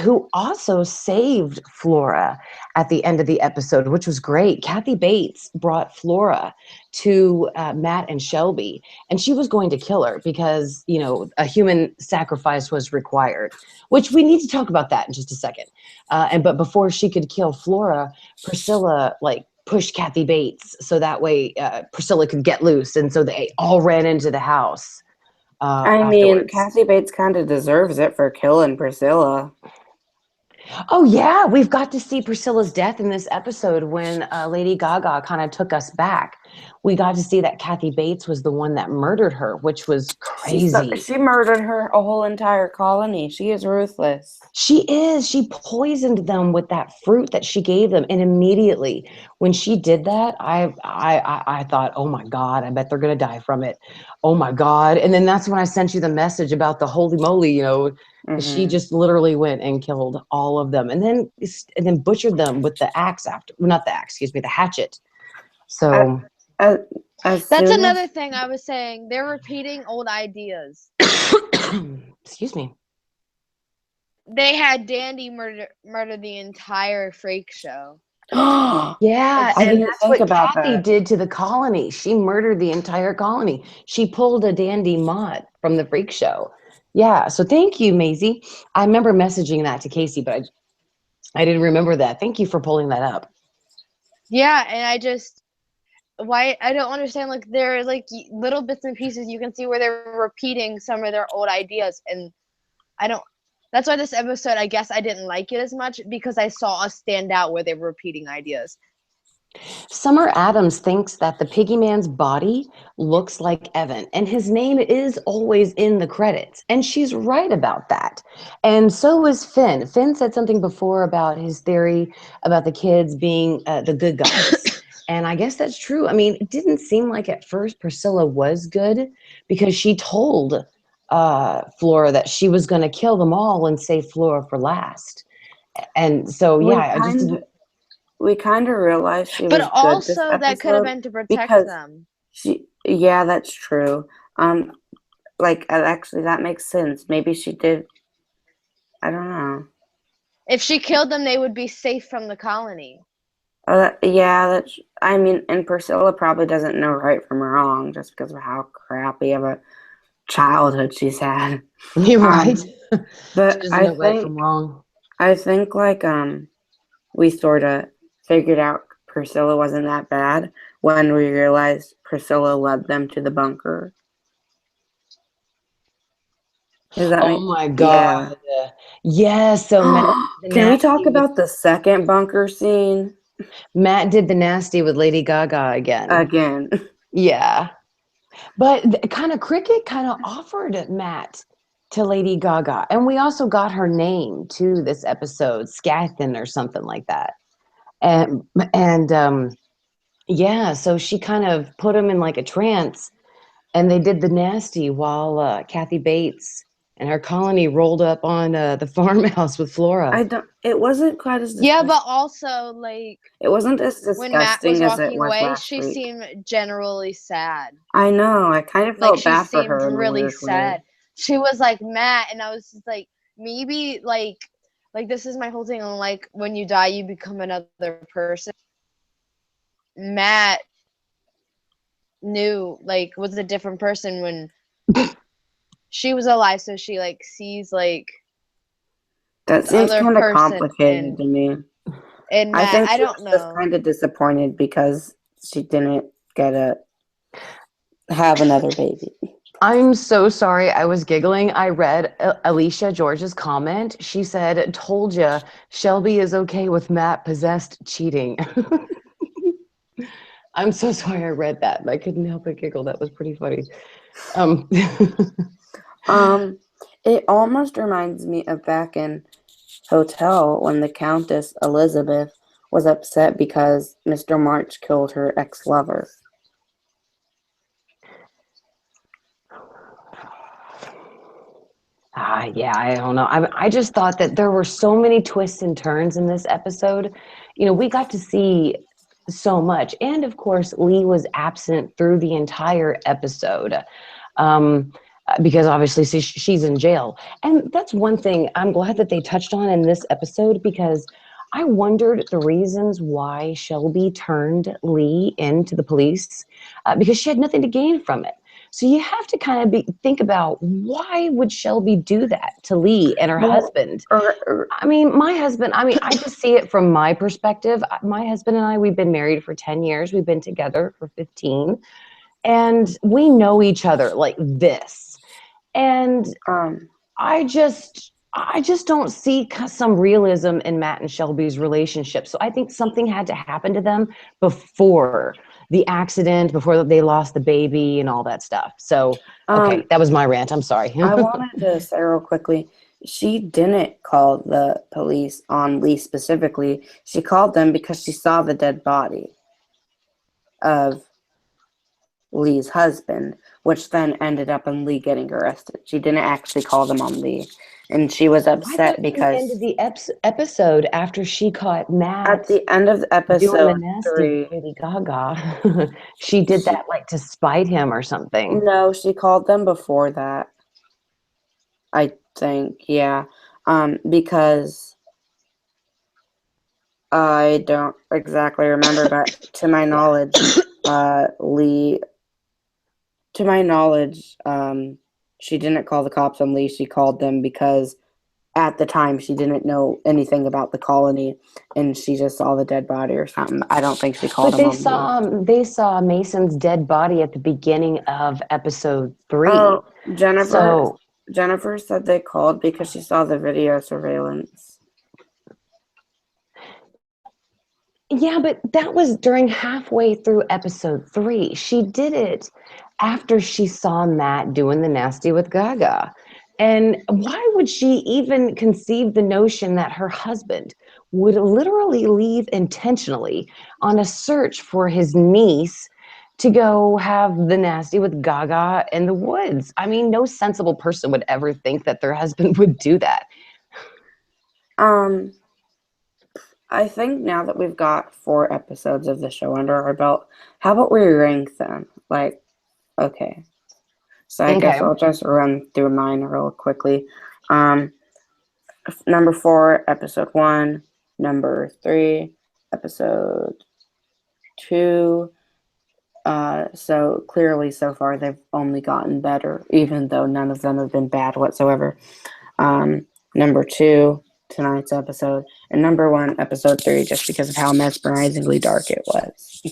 [SPEAKER 2] who also saved Flora at the end of the episode, which was great. Kathy Bates brought Flora to Matt and Shelby, and she was going to kill her because, a human sacrifice was required, which we need to talk about that in just a second. But before she could kill Flora, Priscilla, pushed Kathy Bates so that way Priscilla could get loose, and so they all ran into the house.
[SPEAKER 1] I mean,
[SPEAKER 2] afterwards.
[SPEAKER 1] Kathy Bates kind of deserves it for killing Priscilla.
[SPEAKER 2] Oh yeah, we've got to see Priscilla's death in this episode when Lady Gaga kind of took us back. We got to see that Kathy Bates was the one that murdered her, which was crazy.
[SPEAKER 1] She murdered a whole entire colony. She is ruthless.
[SPEAKER 2] She is. She poisoned them with that fruit that she gave them, and immediately when she did that, I thought, oh my God, I bet they're gonna die from it. Oh my God! And then that's when I sent you the message about the holy moly. She just literally went and killed all of them, and then butchered them with the axe after. Well, not the axe, excuse me, the hatchet. So
[SPEAKER 3] That's another thing I was saying. They're repeating old ideas.
[SPEAKER 2] excuse me.
[SPEAKER 3] They had Dandy murder the entire freak show.
[SPEAKER 2] Yeah,
[SPEAKER 1] I
[SPEAKER 2] and
[SPEAKER 1] didn't
[SPEAKER 2] that's
[SPEAKER 1] think
[SPEAKER 2] what
[SPEAKER 1] about
[SPEAKER 2] Kathy
[SPEAKER 1] that.
[SPEAKER 2] did to the colony. She murdered the entire colony. She pulled a Dandy Mott from the freak show. Yeah, so thank you, Maisie. I remember messaging that to Casey, but I didn't remember that. Thank you for pulling that up.
[SPEAKER 3] Yeah, and I don't understand. There are little bits and pieces you can see where they're repeating some of their old ideas, and I don't. That's why this episode, I guess, I didn't like it as much because I saw us stand out where they were repeating ideas.
[SPEAKER 2] Summer Adams thinks that the Piggy Man's body looks like Evan, and his name is always in the credits. And she's right about that. And so is Finn. Finn said something before about his theory about the kids being the good guys. And I guess that's true. I mean, it didn't seem like at first Priscilla was good because she told Flora that she was going to kill them all and save Flora for last. And so, yeah,
[SPEAKER 1] We kind of realized she was
[SPEAKER 3] But
[SPEAKER 1] good this
[SPEAKER 3] also, that could have
[SPEAKER 1] episode
[SPEAKER 3] been to protect
[SPEAKER 1] because
[SPEAKER 3] them.
[SPEAKER 1] Yeah, that's true. Actually, that makes sense. Maybe she did. I don't know.
[SPEAKER 3] If she killed them, they would be safe from the colony.
[SPEAKER 1] I mean, and Priscilla probably doesn't know right from wrong just because of how crappy of a childhood she's had.
[SPEAKER 2] You're right. She
[SPEAKER 1] But
[SPEAKER 2] doesn't know right from wrong.
[SPEAKER 1] I think we sort of figured out Priscilla wasn't that bad when we realized Priscilla led them to the bunker.
[SPEAKER 2] My God. Yeah, so Matt
[SPEAKER 1] can we talk about the second bunker scene?
[SPEAKER 2] Matt did the nasty with Lady Gaga again. Yeah. But Cricket kind of offered Matt to Lady Gaga. And we also got her name to this episode, Scathan or something like that. Yeah, so she kind of put him in like a trance, and they did the nasty while Kathy Bates and her colony rolled up on the farmhouse with Flora.
[SPEAKER 1] It wasn't quite as disgusting.
[SPEAKER 3] Yeah, but also
[SPEAKER 1] it wasn't as disgusting
[SPEAKER 3] when Matt was
[SPEAKER 1] as it
[SPEAKER 3] walking
[SPEAKER 1] was
[SPEAKER 3] away,
[SPEAKER 1] last
[SPEAKER 3] she
[SPEAKER 1] week.
[SPEAKER 3] seemed generally sad.
[SPEAKER 1] I know. I kind of felt bad for her.
[SPEAKER 3] She seemed really sad. She was like Matt, and I was just like, maybe like this is my whole thing on when you die, you become another person. Matt knew was a different person when she was alive, so she sees
[SPEAKER 1] that seems kind of complicated to me.
[SPEAKER 3] And Matt,
[SPEAKER 1] I think
[SPEAKER 3] I don't know.
[SPEAKER 1] Just kind of disappointed because she didn't get to have another baby.
[SPEAKER 2] I'm so sorry. I was giggling. I read Alicia George's comment. She said, "Told ya, Shelby is okay with Matt possessed cheating." I'm so sorry I read that. I couldn't help but giggle. That was pretty funny.
[SPEAKER 1] It almost reminds me of back in Hotel when the Countess Elizabeth was upset because Mr. March killed her ex-lover.
[SPEAKER 2] Yeah, I don't know. I just thought that there were so many twists and turns in this episode. We got to see so much. And of course, Lee was absent through the entire episode because obviously she's in jail. And that's one thing I'm glad that they touched on in this episode be I wondered the reasons why Shelby turned Lee into the police because she had nothing to gain from it. So you have to kind of think about why would Shelby do that to Lee and her husband? My husband, I just see it from my perspective. My husband and I, we've been married for 10 years. We've been together for 15. And we know each other like this. And I just don't see some realism in Matt and Shelby's relationship. So I think something had to happen to them before the accident, before they lost the baby and all that stuff. So, okay, that was my rant. I'm sorry.
[SPEAKER 1] I wanted to say real quickly, she didn't call the police on Lee specifically. She called them because she saw the dead body of Lee's husband, which then ended up in Lee getting arrested. She didn't actually call them on Lee. And she was upset because
[SPEAKER 2] ended the episode after she caught Matt
[SPEAKER 1] at the end of the
[SPEAKER 2] doing
[SPEAKER 1] episode
[SPEAKER 2] the nasty
[SPEAKER 1] 3,
[SPEAKER 2] Lady Gaga. She did that like to spite him or something.
[SPEAKER 1] no, she called them before that. I think, yeah. Because I don't exactly remember, but to my knowledge, she didn't call the cops on Lee. She called them because at the time she didn't know anything about the colony and she just saw the dead body or something. I don't think she called
[SPEAKER 2] But
[SPEAKER 1] them on Lee.
[SPEAKER 2] they saw Mason's dead body at the beginning of episode 3.
[SPEAKER 1] Oh, Jennifer
[SPEAKER 2] So
[SPEAKER 1] Jennifer said they called because she saw the video surveillance.
[SPEAKER 2] yeah, but that was during halfway through episode 3. She did it after she saw Matt doing the nasty with Gaga. And why would she even conceive the notion that her husband would literally leave intentionally on a search for his niece to go have the nasty with Gaga in the woods? No sensible person would ever think that their husband would do that.
[SPEAKER 1] I think now that we've got 4 episodes of the show under our belt, how about we rank them? Okay. So I guess I'll just run through mine real quickly. Number 4, episode 1. Number 3, episode 2. So clearly so far they've only gotten better, even though none of them have been bad whatsoever. Number 2, tonight's episode, and number 1, episode 3, just because of how mesmerizingly dark it was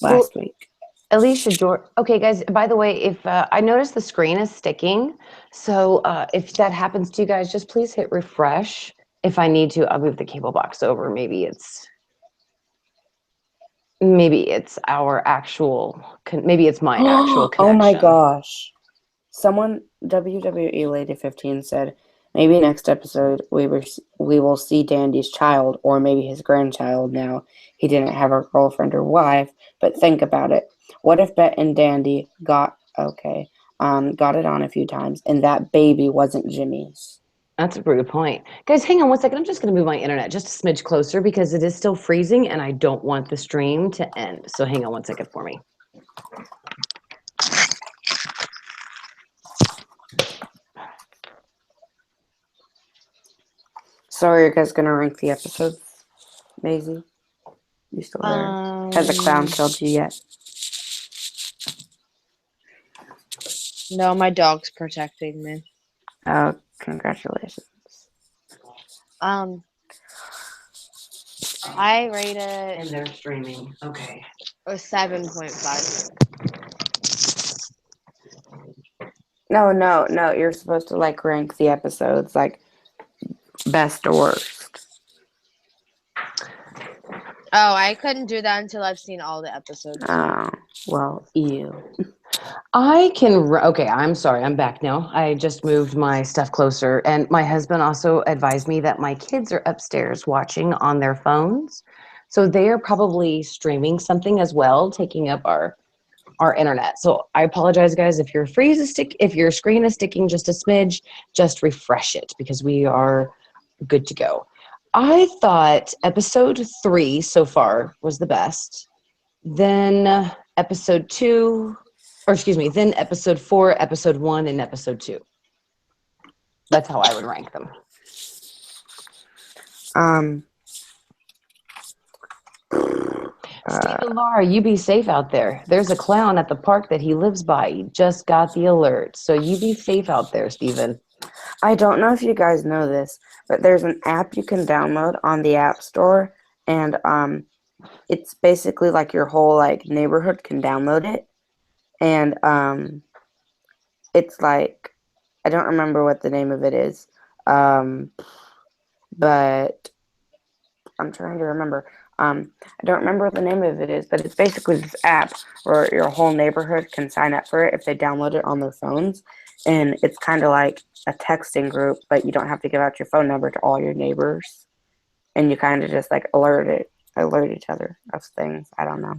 [SPEAKER 1] last week.
[SPEAKER 2] Alicia George. Okay, guys, by the way, if I notice the screen is sticking, so if that happens to you guys, just please hit refresh. If I need to, I'll move the cable box over. Maybe it's our actual, maybe it's my actual connection.
[SPEAKER 1] Oh my gosh. Someone, WWE Lady 15 said, maybe next episode we will see Dandy's child, or maybe his grandchild now. He didn't have a girlfriend or wife, but think about it. What if Bet and Dandy got it on a few times, and that baby wasn't Jimmy's?
[SPEAKER 2] That's a pretty good point. Guys, hang on one second. I'm just going to move my internet just a smidge closer because it is still freezing and I don't want the stream to end. So hang on one second for me.
[SPEAKER 1] So are you guys going to rank the episodes, Maisie? You still there? Has the clown killed you yet?
[SPEAKER 3] No, my dog's protecting me.
[SPEAKER 1] Oh, congratulations.
[SPEAKER 3] I rate it
[SPEAKER 2] And they're streaming. Okay.
[SPEAKER 3] a 7.5.
[SPEAKER 1] No. You're supposed to rank the episodes best or worst.
[SPEAKER 3] Oh, I couldn't do that until I've seen all the episodes.
[SPEAKER 1] Oh, well, ew.
[SPEAKER 2] Okay, I'm sorry. I'm back now. I just moved my stuff closer. And my husband also advised me that my kids are upstairs watching on their phones. So they are probably streaming something as well, taking up our internet. So I apologize, guys. If if your screen is sticking just a smidge, just refresh it because we are good to go. I thought episode 3 so far was the best. Then episode 2, or excuse me, then episode 4, episode 1, and episode 2. That's how I would rank them. Stephen Laura, you be safe out there. There's a clown at the park that he lives by. He just got the alert. So you be safe out there, Stephen.
[SPEAKER 1] I don't know if you guys know this, but there's an app you can download on the App Store, and it's basically like your whole like neighborhood can download it, and it's like I don't remember what the name of it is, but I'm trying to remember. I don't remember what the name of it is, but it's basically this app where your whole neighborhood can sign up for it if they download it on their phones. And it's kind of like a texting group, but you don't have to give out your phone number to all your neighbors. And you kind of just like alert each other of things. I don't know.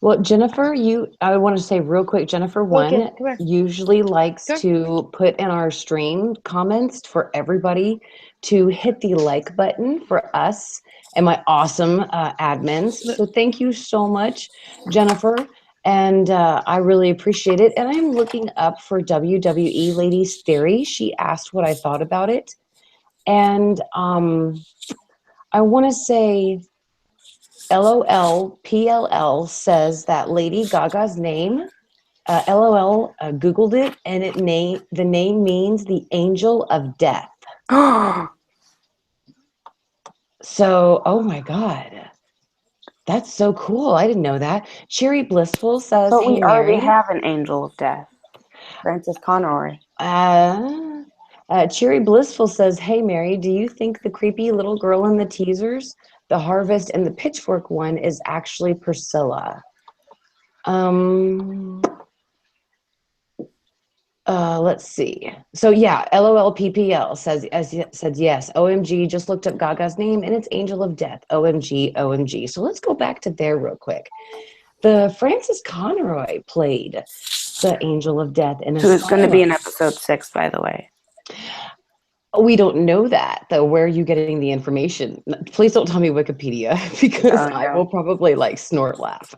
[SPEAKER 2] Well, Jennifer, I want to say real quick, Jennifer
[SPEAKER 3] Okay, come here.
[SPEAKER 2] usually likes
[SPEAKER 3] Come
[SPEAKER 2] to put in our stream comments for everybody to hit the like button for us and my awesome admins. So thank you so much, Jennifer. And I really appreciate it. And I'm looking up for WWE Ladies Theory. She asked what I thought about it. And I want to say LOL PLL says that Lady Gaga's name, LOL Googled it, and the name means the angel of death. So, oh my God. That's so cool. I didn't know that. Cherry Blissful says,
[SPEAKER 1] But we
[SPEAKER 2] hey,
[SPEAKER 1] already
[SPEAKER 2] Mary.
[SPEAKER 1] have an angel of death, Francis Conroy.
[SPEAKER 2] Cherry Blissful says, hey, Mary, do you think the creepy little girl in the teasers, the harvest and the pitchfork one, is actually Priscilla? Let's see. So yeah, LOLPPL said yes. OMG, just looked up Gaga's name and it's Angel of Death. OMG, OMG. So let's go back to there real quick. The Francis Conroy played the Angel of Death in
[SPEAKER 1] Who's going to be in
[SPEAKER 2] Asylum.
[SPEAKER 1] episode 6, by the way.
[SPEAKER 2] We don't know that, though. Where are you getting the information? Please don't tell me Wikipedia, because
[SPEAKER 1] Oh, no.
[SPEAKER 2] I will probably like snort laugh.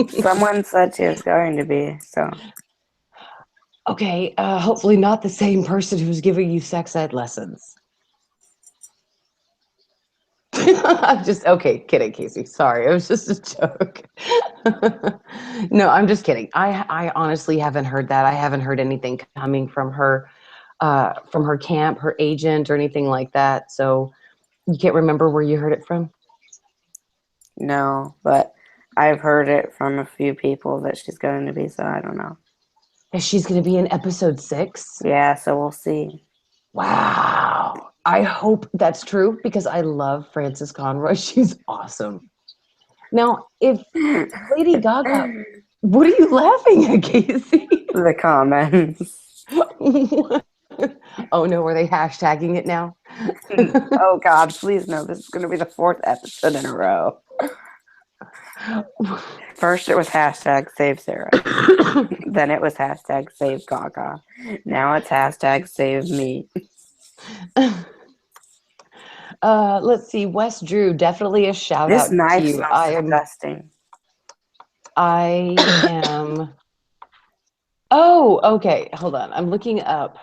[SPEAKER 1] Someone said she was going to be, so.
[SPEAKER 2] Okay, hopefully not the same person who's giving you sex ed lessons. I'm just, okay, kidding, Casey. Sorry, it was just a joke. No, I'm just kidding. I honestly haven't heard that. I haven't heard anything coming from her camp, her agent, or anything like that. So you can't remember where you heard it from?
[SPEAKER 1] No, but I've heard it from a few people that she's going to be, so I don't know.
[SPEAKER 2] She's going to be in episode 6?
[SPEAKER 1] Yeah, so we'll see.
[SPEAKER 2] Wow. I hope that's true because I love Frances Conroy. She's awesome. Now, if Lady Gaga, what are you laughing at, Casey?
[SPEAKER 1] The comments.
[SPEAKER 2] Oh no, are they hashtagging it now?
[SPEAKER 1] Oh God, please no, this is going to be the 4th episode in a row. First it was hashtag save Sarah. Then it was hashtag save Gaga. Now it's hashtag save me.
[SPEAKER 2] Let's see. Wes Drew, definitely a shout
[SPEAKER 1] This
[SPEAKER 2] out to
[SPEAKER 1] knife
[SPEAKER 2] you.
[SPEAKER 1] smells disgusting.
[SPEAKER 2] I am. Oh, okay. Hold on. I'm looking up.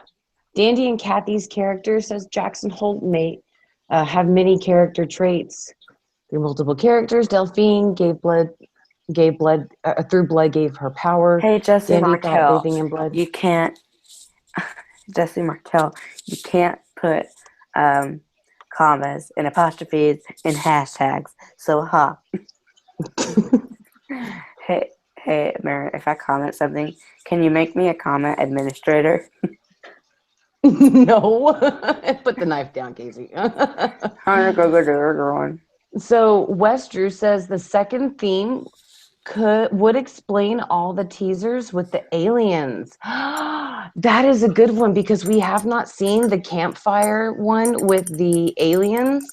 [SPEAKER 2] Dandy and Kathy's character says Jackson Holt may have many character traits. Through multiple characters, Delphine gave blood through blood gave her power.
[SPEAKER 1] Hey, Jesse
[SPEAKER 2] Dandy thought
[SPEAKER 1] Martell,
[SPEAKER 2] bathing in blood.
[SPEAKER 1] you can't, Jesse Martell, you can't put commas and apostrophes and hashtags. So, Hey, Mary, if I comment something, can you make me a comment administrator?
[SPEAKER 2] No, put the knife down, Casey.
[SPEAKER 1] I'm gonna go do her one.
[SPEAKER 2] So Wes Drew says the second theme would explain all the teasers with the aliens. That is a good one because we have not seen the campfire one with the aliens.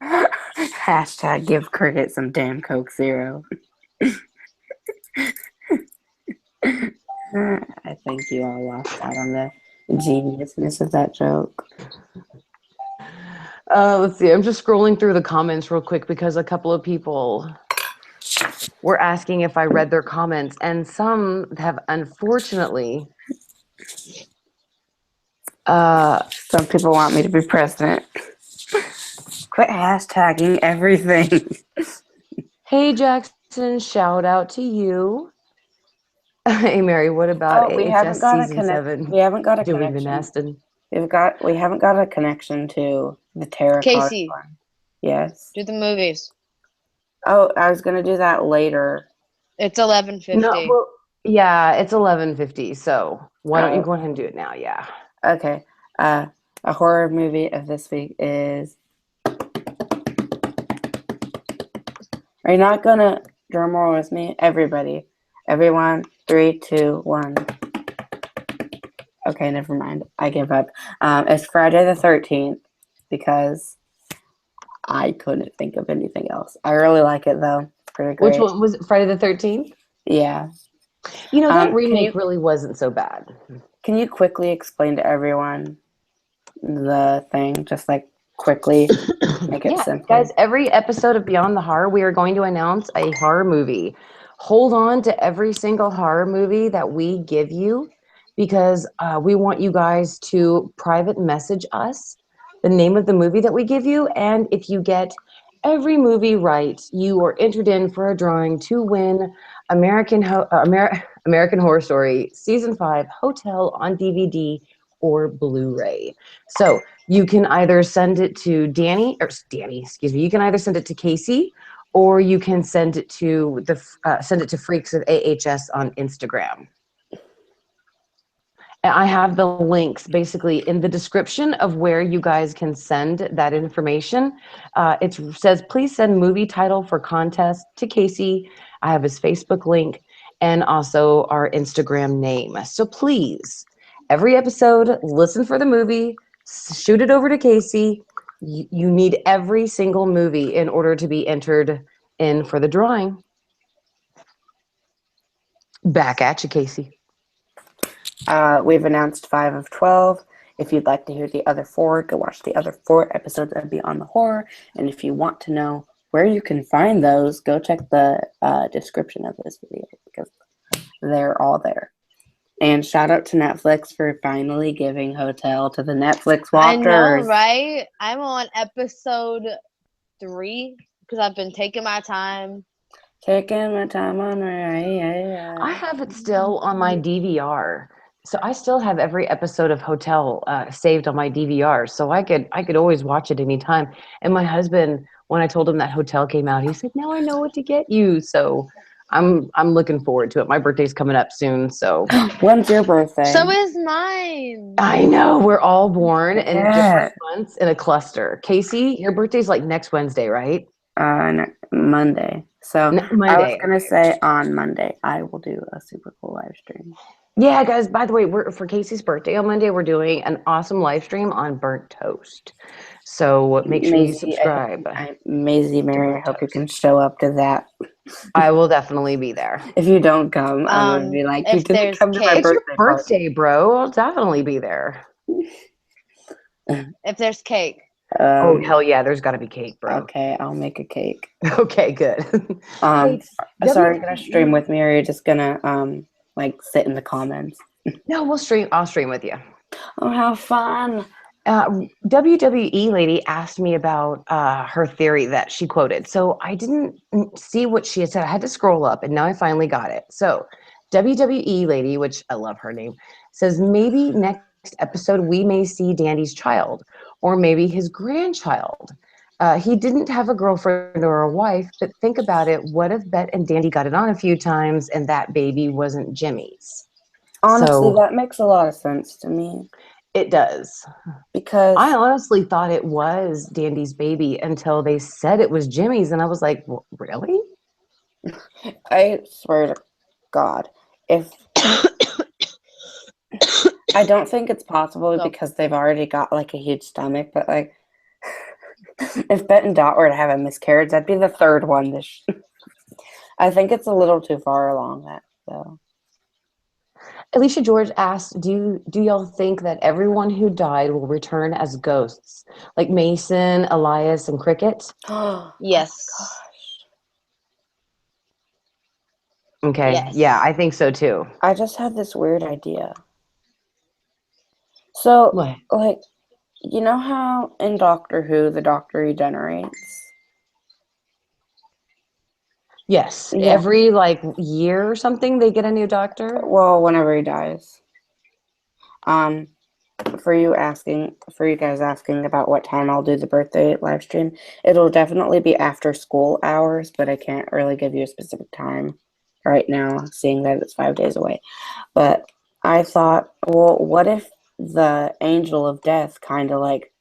[SPEAKER 1] Hashtag give Cricket some damn Coke Zero. I think you all lost out on the geniusness of that joke.
[SPEAKER 2] Let's see. I'm just scrolling through the comments real quick because a couple of people were asking if I read their comments, and some have unfortunately.
[SPEAKER 1] Some people want me to be president. Quit hashtagging everything.
[SPEAKER 2] Hey Jackson, shout out to you. Hey Mary, what about
[SPEAKER 1] we haven't
[SPEAKER 2] AHS
[SPEAKER 1] got a
[SPEAKER 2] season 7?
[SPEAKER 1] We haven't got a
[SPEAKER 2] Doing the
[SPEAKER 1] connection.
[SPEAKER 2] Neston.
[SPEAKER 1] We haven't got a connection to the tarot card
[SPEAKER 3] Casey,
[SPEAKER 1] one. Yes.
[SPEAKER 3] do the movies.
[SPEAKER 1] Oh, I was gonna do that later.
[SPEAKER 3] It's 11:50.
[SPEAKER 2] No, well, yeah, it's 11:50. So why don't you go ahead and do it now? Yeah.
[SPEAKER 1] Okay. A horror movie of this week is. Are you not gonna drum roll with me, everybody? Everyone, 3, 2, 1. Okay, never mind. I give up. It's Friday the 13th because I couldn't think of anything else. I really like it though. It's pretty great.
[SPEAKER 2] Which one was it? Friday the 13th?
[SPEAKER 1] Yeah.
[SPEAKER 2] You know, that remake really wasn't so bad.
[SPEAKER 1] Can you quickly explain to everyone the thing? Just like quickly make it simple.
[SPEAKER 2] Guys, every episode of Beyond the Horror, we are going to announce a horror movie. Hold on to every single horror movie that we give you because we want you guys to private message us the name of the movie that we give you. And if you get every movie right, you are entered in for a drawing to win American Horror Story Season 5 Hotel on DVD or Blu-ray. So you can either send it to Danny, you can either send it to Casey, or you can send it to Freaks of AHS on Instagram. And I have the links basically in the description of where you guys can send that information. It says, please send movie title for contest to Casey. I have his Facebook link and also our Instagram name. So please, every episode, listen for the movie, shoot it over to Casey. You need every single movie in order to be entered in for the drawing. Back at you, Casey.
[SPEAKER 1] We've announced 5 of 12. If you'd like to hear the other 4, go watch the other 4 episodes of Beyond the Horror. And if you want to know where you can find those, go check the description of this video because they're all there. And shout out to Netflix for finally giving Hotel to the Netflix watchers.
[SPEAKER 3] I know, right? I'm on episode 3 because I've been taking my time.
[SPEAKER 1] Taking my time on
[SPEAKER 2] I have it still on my DVR. So I still have every episode of Hotel saved on my DVR. So I could always watch it anytime. And my husband, when I told him that Hotel came out, he said, now I know what to get you. So I'm looking forward to it. My birthday's coming up soon. So
[SPEAKER 1] when's your birthday?
[SPEAKER 3] So is mine.
[SPEAKER 2] I know. We're all born in different months in a cluster. Casey, your birthday's like next Wednesday, right?
[SPEAKER 1] Monday. So
[SPEAKER 2] Monday.
[SPEAKER 1] I was gonna say on Monday I will do a super cool live stream.
[SPEAKER 2] Yeah, guys, by the way, for Casey's birthday on Monday, we're doing an awesome live stream on burnt toast. So make sure you subscribe.
[SPEAKER 1] Maisie, Mary, I hope you can show up to that.
[SPEAKER 2] I will definitely be there.
[SPEAKER 1] If you don't come, I'm going to be like, you didn't come to my birthday.
[SPEAKER 2] It's your birthday, bro. I'll definitely be there.
[SPEAKER 3] If there's cake.
[SPEAKER 2] Oh, hell yeah, there's got to be cake, bro.
[SPEAKER 1] Okay, I'll make a cake.
[SPEAKER 2] Okay, good.
[SPEAKER 1] Sorry, you're going to stream with me, or you're just going to like sit in the comments?
[SPEAKER 2] No, I'll stream with you.
[SPEAKER 1] Oh, how fun.
[SPEAKER 2] WWE lady asked me about her theory that she quoted. So I didn't see what she had said. I had to scroll up, and now I finally got it. So WWE lady, which I love her name, says maybe next episode we may see Dandy's child, or maybe his grandchild. He didn't have a girlfriend or a wife, but think about it. What if Bet and Dandy got it on a few times and that baby wasn't Jimmy's?
[SPEAKER 1] Honestly, that makes a lot of sense to me.
[SPEAKER 2] It does.
[SPEAKER 1] Because
[SPEAKER 2] I honestly thought it was Dandy's baby until they said it was Jimmy's, and I was like, really?
[SPEAKER 1] I swear to God, if I don't think it's possible because they've already got like a huge stomach, but like if Bet and Dot were to have a miscarriage, that'd be the third one. I think it's a little too far along that though.
[SPEAKER 2] Alicia George asked, do y'all think that everyone who died will return as ghosts? Like Mason, Elias, and Cricket?
[SPEAKER 3] Yes.
[SPEAKER 2] Okay.
[SPEAKER 3] Yes.
[SPEAKER 2] Yeah, I think so too.
[SPEAKER 1] I just had this weird idea. So,
[SPEAKER 2] What?
[SPEAKER 1] like, you know how in Doctor Who the Doctor regenerates?
[SPEAKER 2] Yes.
[SPEAKER 1] Yeah.
[SPEAKER 2] Every like year or something, they get a new doctor.
[SPEAKER 1] Well, whenever he dies. For you guys asking about what time I'll do the birthday live stream, it'll definitely be after school hours, but I can't really give you a specific time right now, seeing that it's 5 days away. But I thought, well, what if the angel of death kind of like,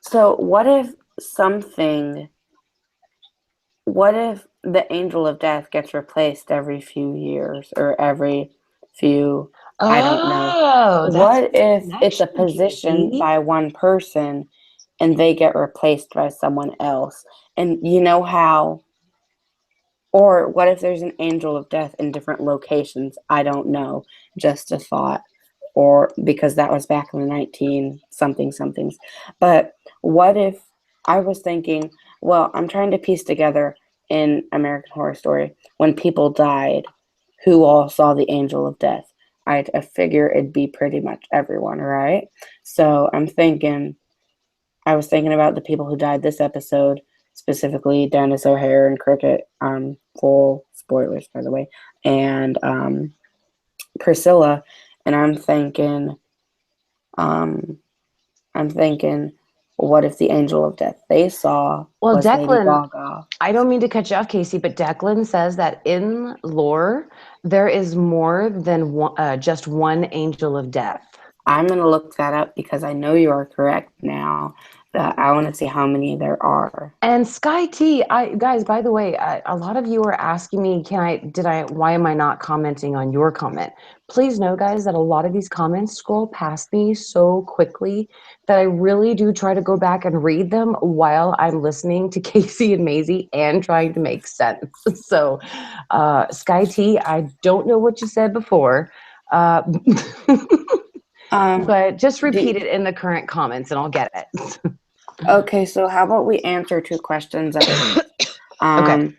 [SPEAKER 1] so what if the angel of death gets replaced every few years or every few, I don't know.
[SPEAKER 2] Oh,
[SPEAKER 1] What if
[SPEAKER 2] that's
[SPEAKER 1] it's a
[SPEAKER 2] actually
[SPEAKER 1] position
[SPEAKER 2] crazy.
[SPEAKER 1] by one person and they get replaced by someone else? And you know how, or what if there's an angel of death in different locations? I don't know. Just a thought. Or because that was back in the 19 something somethings. But what if I was thinking, well, I'm trying to piece together in American Horror Story when people died, who all saw the angel of death? I figure it'd be pretty much everyone, right? So I was thinking about the people who died this episode, specifically Dennis O'Hare and Cricket, full spoilers by the way, and Priscilla, and I'm thinking, what if the angel of death they saw
[SPEAKER 2] Well,
[SPEAKER 1] was Lady
[SPEAKER 2] Declan,
[SPEAKER 1] Gaga?
[SPEAKER 2] I don't mean to cut you off, Casey, but Declan says that in lore, there is more than just one angel of death.
[SPEAKER 1] I'm going to look that up because I know you are correct now. That I want to see how many there are.
[SPEAKER 2] And Sky T, guys, by the way, a lot of you are asking me, why am I not commenting on your comment? Please know, guys, that a lot of these comments scroll past me so quickly that I really do try to go back and read them while I'm listening to Casey and Maisie and trying to make sense. So, Sky T, I don't know what you said before, but just repeat it in the current comments and I'll get it.
[SPEAKER 1] Okay, so how about we answer 2 questions at
[SPEAKER 2] Okay.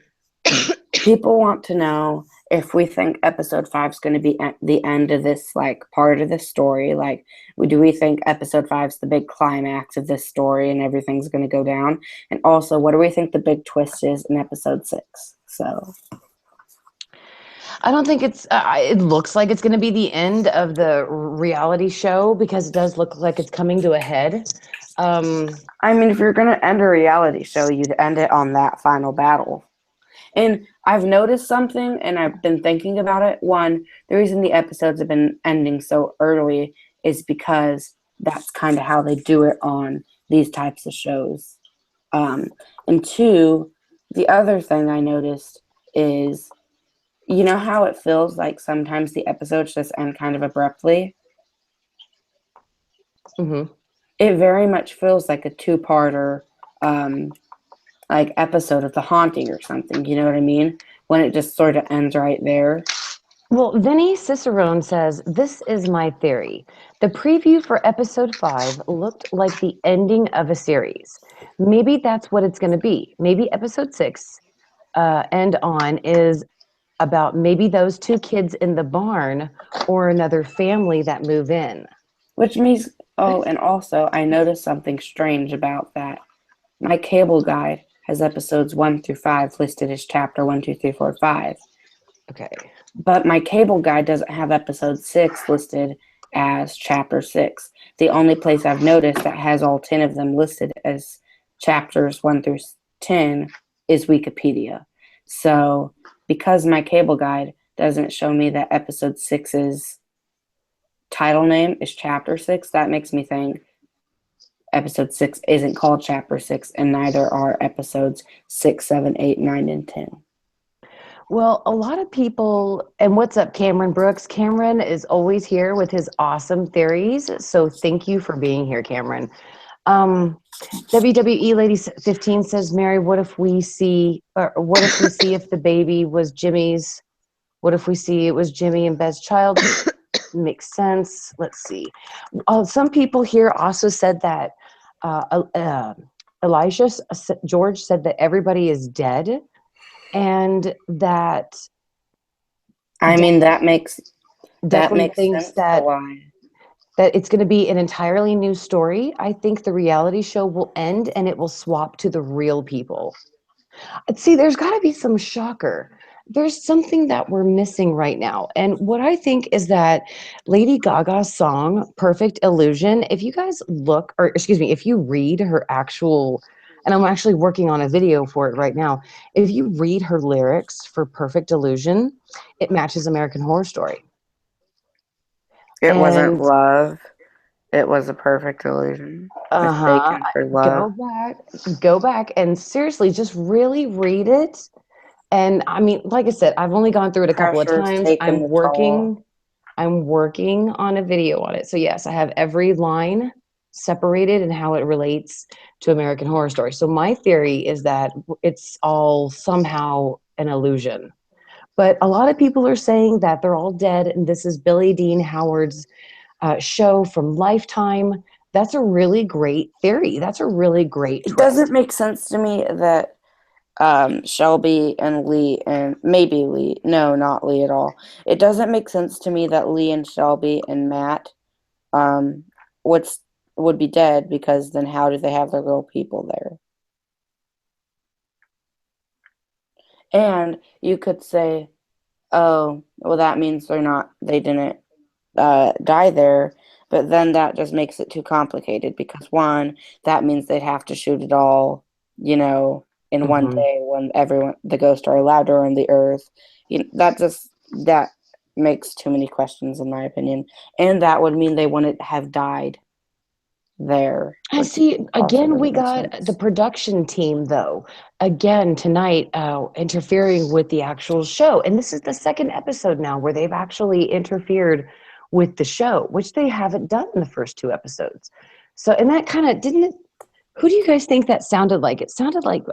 [SPEAKER 1] People want to know if we think episode 5 is going to be at the end of this like part of the story. Like, do we think episode 5 is the big climax of this story and everything's going to go down? And also, what do we think the big twist is in episode 6? So
[SPEAKER 2] I don't think it looks like it's going to be the end of the reality show because it does look like it's coming to a head.
[SPEAKER 1] I mean, if you're going to end a reality show, you'd end it on that final battle. And I've noticed something, and I've been thinking about it. One, the reason the episodes have been ending so early is because that's kind of how they do it on these types of shows. And 2, the other thing I noticed is, you know how it feels like sometimes the episodes just end kind of abruptly?
[SPEAKER 2] Mm-hmm.
[SPEAKER 1] It very much feels like a 2-parter like episode of The Haunting or something, you know what I mean? When it just sort of ends right there.
[SPEAKER 2] Well, Vinny Cicerone says, this is my theory. The preview for episode 5 looked like the ending of a series. Maybe that's what it's going to be. Maybe episode 6 and on is about maybe those 2 kids in the barn or another family that move in.
[SPEAKER 1] Which means, oh, and also I noticed something strange about that. My cable guide has episodes 1 through 5 listed as chapter 1, 2, 3, 4, 5.
[SPEAKER 2] Okay.
[SPEAKER 1] But my cable guide doesn't have episode 6 listed as chapter 6. The only place I've noticed that has all 10 of them listed as chapters 1 through 10 is Wikipedia. So because my cable guide doesn't show me that episode 6's title name is Chapter 6, that makes me think episode 6 isn't called Chapter 6, and neither are episodes 6, 7, 8, 9, and 10.
[SPEAKER 2] Well, a lot of people, and what's up, Cameron Brooks? Cameron is always here with his awesome theories. So thank you for being here, Cameron. WWE Lady 15 says, Mary, what if we see if the baby was Jimmy's? What if we see it was Jimmy and Bez's child? Makes sense. Let's see. Some people here also said that George said that everybody is dead, and that
[SPEAKER 1] I mean, that makes
[SPEAKER 2] thinks
[SPEAKER 1] sense to why.
[SPEAKER 2] that it's going to be an entirely new story. I think the reality show will end and it will swap to the real people. See, there's got to be some shocker. There's something that we're missing right now. And what I think is that Lady Gaga's song, Perfect Illusion, if you guys if you read her actual, and I'm actually working on a video for it right now, if you read her lyrics for Perfect Illusion, it matches American Horror Story.
[SPEAKER 1] It wasn't love. It was a perfect illusion. Mistaken for love.
[SPEAKER 2] Go back and seriously just really read it. And I mean, like I said, I've only gone through it a couple of times. I'm working on a video on it. So yes, I have every line separated and how it relates to American Horror Story. So my theory is that it's all somehow an illusion. But a lot of people are saying that they're all dead and this is Billy Dean Howard's show from Lifetime. That's a really great theory. That's a really great twist.
[SPEAKER 1] It doesn't make sense to me that Shelby and Lee, and maybe Lee, no, not Lee at all. It doesn't make sense to me that Lee and Shelby and Matt would be dead, because then how do they have their real people there? And you could say, oh, well, that means they didn't die there, but then that just makes it too complicated, because one, that means they'd have to shoot it all, in one day when the ghosts are allowed to roam the earth. That makes too many questions, in my opinion, and that would mean they wouldn't have died there.
[SPEAKER 2] I see. Again, we got the production team, though, again tonight interfering with the actual show. And this is the second episode now where they've actually interfered with the show, which they haven't done in the first two episodes. So, and that kind of didn't it. Who do you guys think that sounded like? It sounded like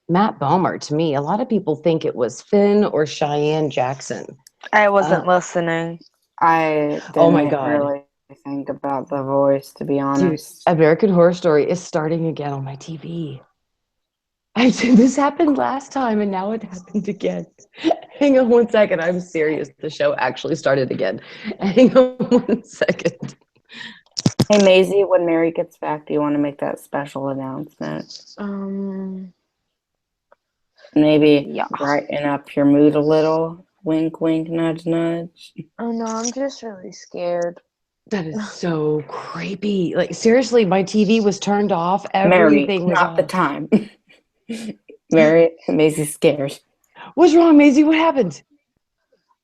[SPEAKER 2] Matt Bomer to me. A lot of people think it was Finn or Cheyenne Jackson.
[SPEAKER 3] I wasn't listening.
[SPEAKER 1] I didn't really think about the voice, to be honest.
[SPEAKER 2] Dude, American Horror Story is starting again on my TV. This happened last time and now it happened again. Hang on one second. I'm serious. The show actually started again. Hang on one second.
[SPEAKER 1] Hey, Maisie, when Mary gets back, do you want to make that special announcement? Maybe brighten up your mood a little. Wink, wink, nudge, nudge.
[SPEAKER 3] Oh no, I'm just really scared.
[SPEAKER 2] That is so creepy. Like, seriously, my TV was turned off. Everything was
[SPEAKER 1] not
[SPEAKER 2] off.
[SPEAKER 1] the time. Maisie's scared.
[SPEAKER 2] What's wrong, Maisie? What happened?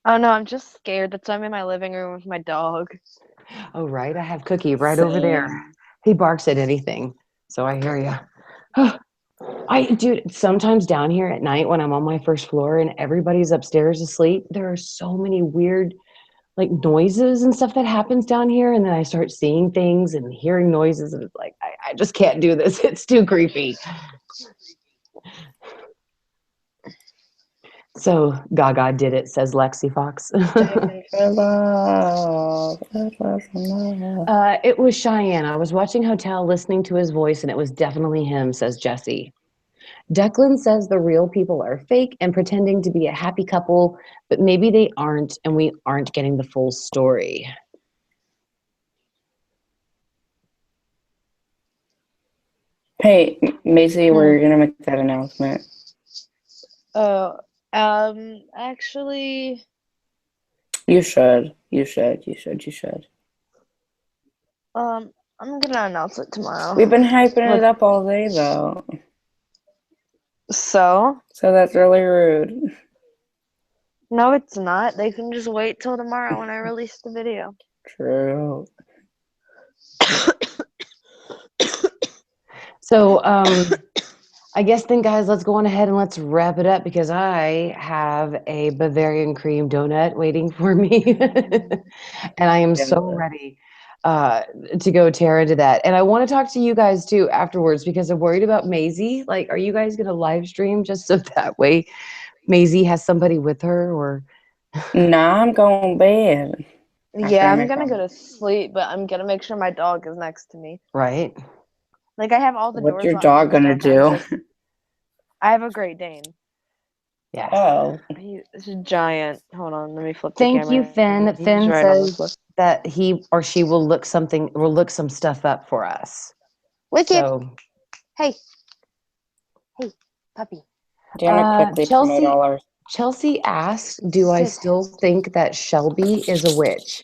[SPEAKER 3] Oh no, I'm just scared. That's why I'm in my living room with my dog.
[SPEAKER 2] Oh, right. I have Cookie right over there. He barks at anything. So I hear you. Dude, sometimes down here at night when I'm on my first floor and everybody's upstairs asleep, there are so many weird like noises and stuff that happens down here. And then I start seeing things and hearing noises. And it's like, I just can't do this. It's too creepy. So Gaga did it, says Lexi Fox. It was Cheyenne. I was watching Hotel, listening to his voice, and it was definitely him, says Jesse. Declan says the real people are fake and pretending to be a happy couple, but maybe they aren't, and we aren't getting the full story.
[SPEAKER 1] Hey, Maisie, we're gonna make that announcement.
[SPEAKER 3] Actually,
[SPEAKER 1] you should.
[SPEAKER 3] I'm gonna announce it tomorrow.
[SPEAKER 1] We've been hyping it up all day, though.
[SPEAKER 3] So
[SPEAKER 1] that's really rude.
[SPEAKER 3] No, it's not. They can just wait till tomorrow when I release the video.
[SPEAKER 1] True.
[SPEAKER 2] So, I guess then, guys, let's go on ahead and let's wrap it up because I have a Bavarian cream donut waiting for me, and I am so ready to go tear into that. And I want to talk to you guys too afterwards because I'm worried about Maisie. Like, are you guys gonna live stream just so that way Maisie has somebody with her? Or
[SPEAKER 1] Nah, I'm going to bed.
[SPEAKER 3] Yeah, I'm gonna go to sleep, but I'm gonna make sure my dog is next to me.
[SPEAKER 2] right?
[SPEAKER 3] Like I have all the
[SPEAKER 1] What's
[SPEAKER 3] doors
[SPEAKER 1] your
[SPEAKER 3] locked
[SPEAKER 1] dog
[SPEAKER 3] and
[SPEAKER 1] gonna
[SPEAKER 3] stuff, and I'm
[SPEAKER 1] do?
[SPEAKER 3] just. I have a Great Dane.
[SPEAKER 2] Yeah.
[SPEAKER 1] Oh,
[SPEAKER 3] He's a giant. Hold on, let me flip the
[SPEAKER 2] Thank you,
[SPEAKER 3] camera.
[SPEAKER 2] Finn.
[SPEAKER 3] He's
[SPEAKER 2] Finn
[SPEAKER 3] right on the
[SPEAKER 2] says
[SPEAKER 3] flip.
[SPEAKER 2] that he or she will look some stuff up for us.
[SPEAKER 3] Wicked.
[SPEAKER 2] So,
[SPEAKER 3] Hey, puppy.
[SPEAKER 1] do you want to quickly promote all our?
[SPEAKER 2] Chelsea asked, do I still think that Shelby is a witch?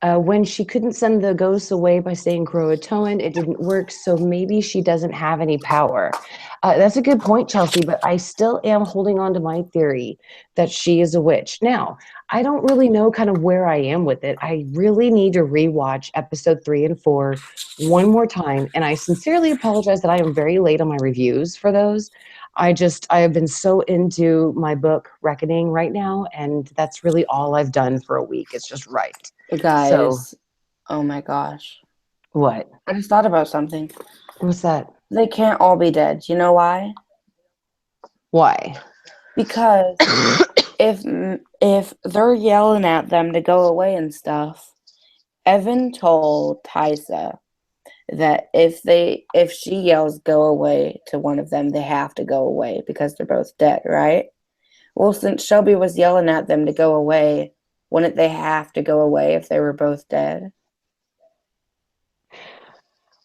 [SPEAKER 2] When she couldn't send the ghosts away by saying Croatoan, it didn't work, so maybe she doesn't have any power. That's a good point, Chelsea, but I still am holding on to my theory that she is a witch. Now, I don't really know kind of where I am with it. I really need to rewatch episode 3 and 4 one more time, and I sincerely apologize that I am very late on my reviews for those. I have been so into my book Reckoning right now, and that's really all I've done for a week. It's just right.
[SPEAKER 1] Guys, oh my gosh.
[SPEAKER 2] What?
[SPEAKER 1] I just thought about something.
[SPEAKER 2] What's that?
[SPEAKER 1] They can't all be dead. You know why?
[SPEAKER 2] Why?
[SPEAKER 1] Because if they're yelling at them to go away and stuff, Evan told Tysa that if she yells go away to one of them, they have to go away because they're both dead, right? Well, since Shelby was yelling at them to go away, wouldn't they have to go away if they were both dead?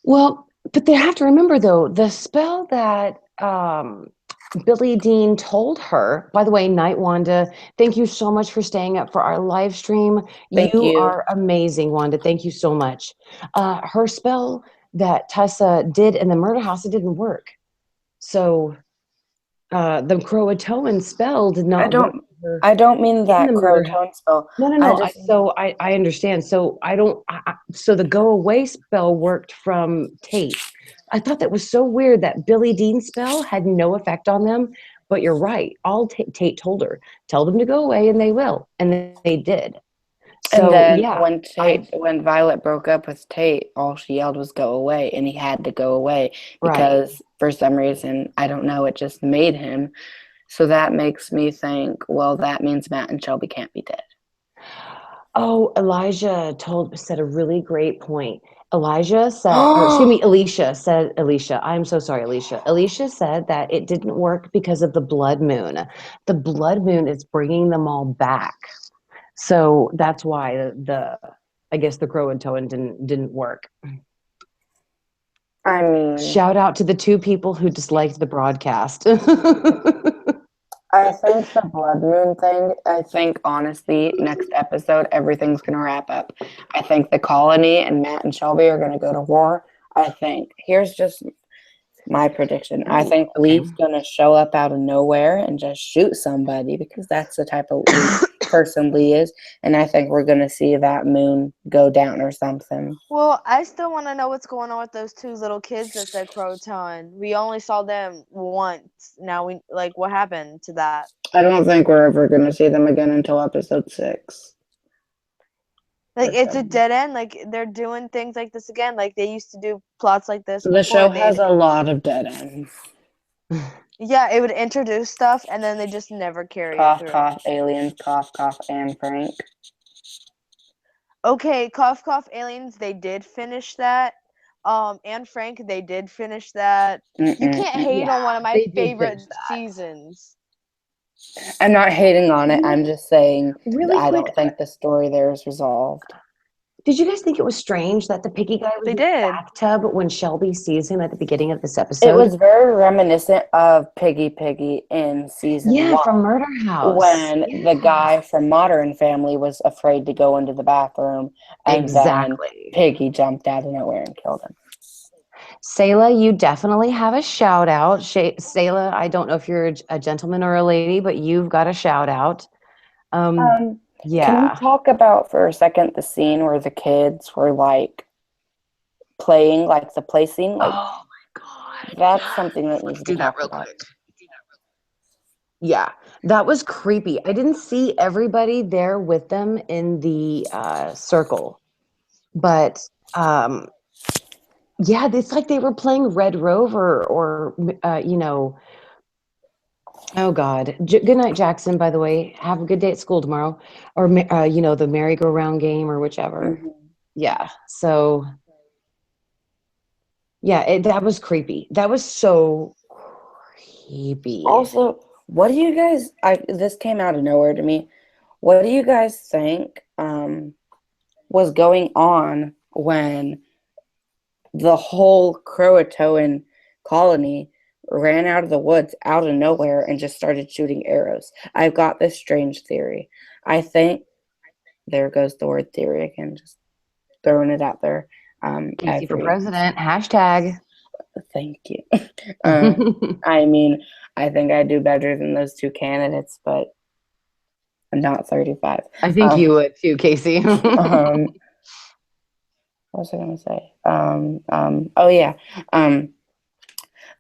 [SPEAKER 2] Well, but they have to remember though, the spell that Billy Dean told her, by the way, Night Wanda, thank you so much for staying up for our live stream.
[SPEAKER 1] Thank
[SPEAKER 2] You
[SPEAKER 1] you.
[SPEAKER 2] are amazing, Wanda. Thank you so much. Her spell that Tessa did in the murder house, it didn't work. So the Croatoan spell did not work.
[SPEAKER 1] I don't mean
[SPEAKER 2] In
[SPEAKER 1] that
[SPEAKER 2] the murder house.
[SPEAKER 1] Croatoan spell.
[SPEAKER 2] No. I understand. So I don't. So the go away spell worked from Tate. I thought that was so weird that Billy Dean's spell had no effect on them. But you're right. All Tate told her, tell them to go away, and they will, and they did.
[SPEAKER 1] And
[SPEAKER 2] So
[SPEAKER 1] then
[SPEAKER 2] yeah,
[SPEAKER 1] when Violet broke up with Tate, all she yelled was go away, and he had to go away because for some reason, I don't know, it just made him. So that makes me think, well, that means Matt and Shelby can't be dead.
[SPEAKER 2] Oh, Elijah said a really great point. Elijah said, or excuse me, Alicia, I'm so sorry, Alicia. Alicia said that it didn't work because of the blood moon. The blood moon is bringing them all back. So that's why I guess the Croatoan didn't work.
[SPEAKER 1] I mean,
[SPEAKER 2] Shout out to the 2 people who disliked the broadcast.
[SPEAKER 1] I think the blood moon thing, I think honestly, next episode, everything's going to wrap up. I think the colony and Matt and Shelby are going to go to war. I think, here's just my prediction. I think Lee's going to show up out of nowhere and just shoot somebody because that's the type of person Lee is. And I think we're going to see that moon go down or something.
[SPEAKER 3] Well, I still want to know what's going on with those 2 little kids that said Croton. We only saw them once. Now what happened to that?
[SPEAKER 1] I don't think we're ever going to see them again until episode 6.
[SPEAKER 3] Like it's a dead end. Like they're doing things like this again. Like they used to do plots like this.
[SPEAKER 1] The show has a lot of dead ends.
[SPEAKER 3] Yeah, it would introduce stuff and then they just never carry it through.
[SPEAKER 1] Cough, aliens, cough, Anne Frank.
[SPEAKER 3] Okay, cough, aliens. They did finish that. Anne Frank. They did finish that. You can't hate on one of my favorite seasons.
[SPEAKER 1] I'm not hating on it. I'm just saying
[SPEAKER 2] Really
[SPEAKER 1] I
[SPEAKER 2] quick,
[SPEAKER 1] don't think the story there is resolved.
[SPEAKER 2] Did you guys think it was strange that the piggy guy was in the bathtub when Shelby sees him at the beginning of this episode?
[SPEAKER 1] It was very reminiscent of Piggy in season 1.
[SPEAKER 2] from Murder House.
[SPEAKER 1] When the guy from Modern Family was afraid to go into the bathroom and then Piggy jumped out of nowhere and killed him.
[SPEAKER 2] Sayla, you definitely have a shout out. Sayla, I don't know if you're a gentleman or a lady, but you've got a shout out.
[SPEAKER 1] Can we
[SPEAKER 2] Yeah.
[SPEAKER 1] talk about for a second the scene where the kids were like playing, like the play scene? Like
[SPEAKER 2] Oh my God.
[SPEAKER 1] that's
[SPEAKER 2] Yes.
[SPEAKER 1] something that needs
[SPEAKER 2] Let's
[SPEAKER 1] to be
[SPEAKER 2] do that
[SPEAKER 1] talked
[SPEAKER 2] real
[SPEAKER 1] about.
[SPEAKER 2] quick. Yeah, that was creepy. I didn't see everybody there with them in the circle, but yeah, it's like they were playing Red Rover or, oh God. Good night, Jackson, by the way. Have a good day at school tomorrow. Or, the merry-go-round game or whichever.
[SPEAKER 1] Mhm.
[SPEAKER 2] Yeah. So, yeah, that was creepy. That was so creepy.
[SPEAKER 1] Also, what do you guys? This came out of nowhere to me. What do you guys think was going on when the whole Croatoan colony ran out of the woods out of nowhere and just started shooting arrows? I've got this strange theory. I think there goes the word theory again, just throwing it out there.
[SPEAKER 2] Casey for president. Hashtag.
[SPEAKER 1] Thank you. I mean, I think I do better than those two candidates, but I'm not 35.
[SPEAKER 2] I think you would too, Casey.
[SPEAKER 1] What was I going to say? Oh yeah.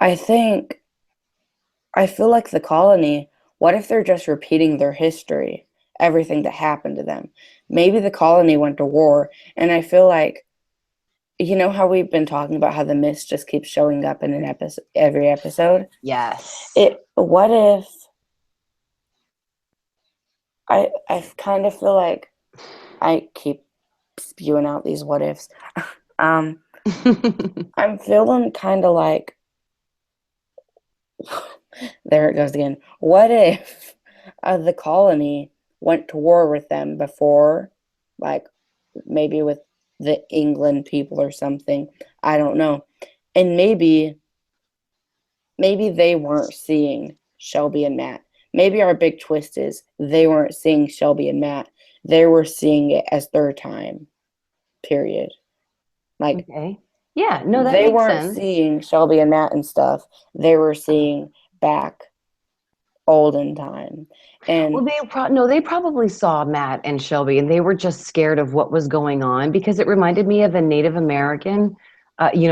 [SPEAKER 1] I think, I feel like the colony, what if they're just repeating their history, everything that happened to them? Maybe the colony went to war, and I feel like, you know how we've been talking about how the mist just keeps showing up in an episode, every episode?
[SPEAKER 2] Yes.
[SPEAKER 1] What if, I kind of feel like I keep spewing out these what ifs. I'm feeling kind of like, there it goes again. What if the colony went to war with them before, like maybe with the England people or something? I don't know. And maybe they weren't seeing Shelby and Matt. Maybe our big twist is they weren't seeing Shelby and Matt. They were seeing it as their time, period. Like,
[SPEAKER 2] Okay. Yeah, no, that
[SPEAKER 1] they
[SPEAKER 2] makes
[SPEAKER 1] weren't
[SPEAKER 2] sense.
[SPEAKER 1] seeing Shelby and Matt and stuff. They were seeing back olden time. And
[SPEAKER 2] Well, they probably saw Matt and Shelby, and they were just scared of what was going on because it reminded me of a Native American,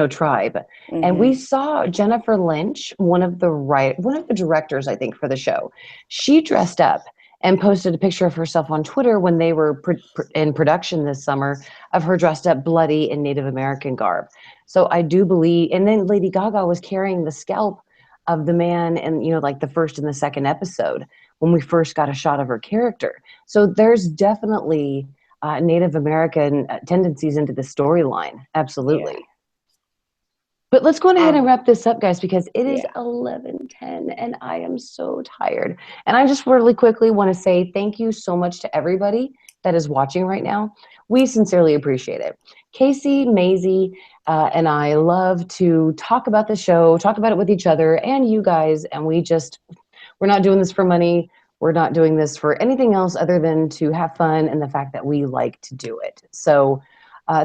[SPEAKER 2] tribe. And we
[SPEAKER 1] mhm,
[SPEAKER 2] saw Jennifer Lynch, one of the directors, I think, for the show. She dressed up and posted a picture of herself on Twitter when they were in production this summer of her dressed up bloody in Native American garb. So I do believe, and then Lady Gaga was carrying the scalp of the man, and like the first and the second episode when we first got a shot of her character. So there's definitely Native American tendencies into the storyline.
[SPEAKER 1] yeah.
[SPEAKER 2] Absolutely. But let's go ahead and
[SPEAKER 1] Um,
[SPEAKER 2] wrap this up, guys, because it is
[SPEAKER 1] yeah.
[SPEAKER 2] 11:10 and I am so tired. And I just really quickly want to say thank you so much to everybody that is watching right now. We sincerely appreciate it. Casey, Maisie, and I love to talk about the show, talk about it with each other and you guys. And we're not doing this for money. We're not doing this for anything else other than to have fun and the fact that we like to do it. So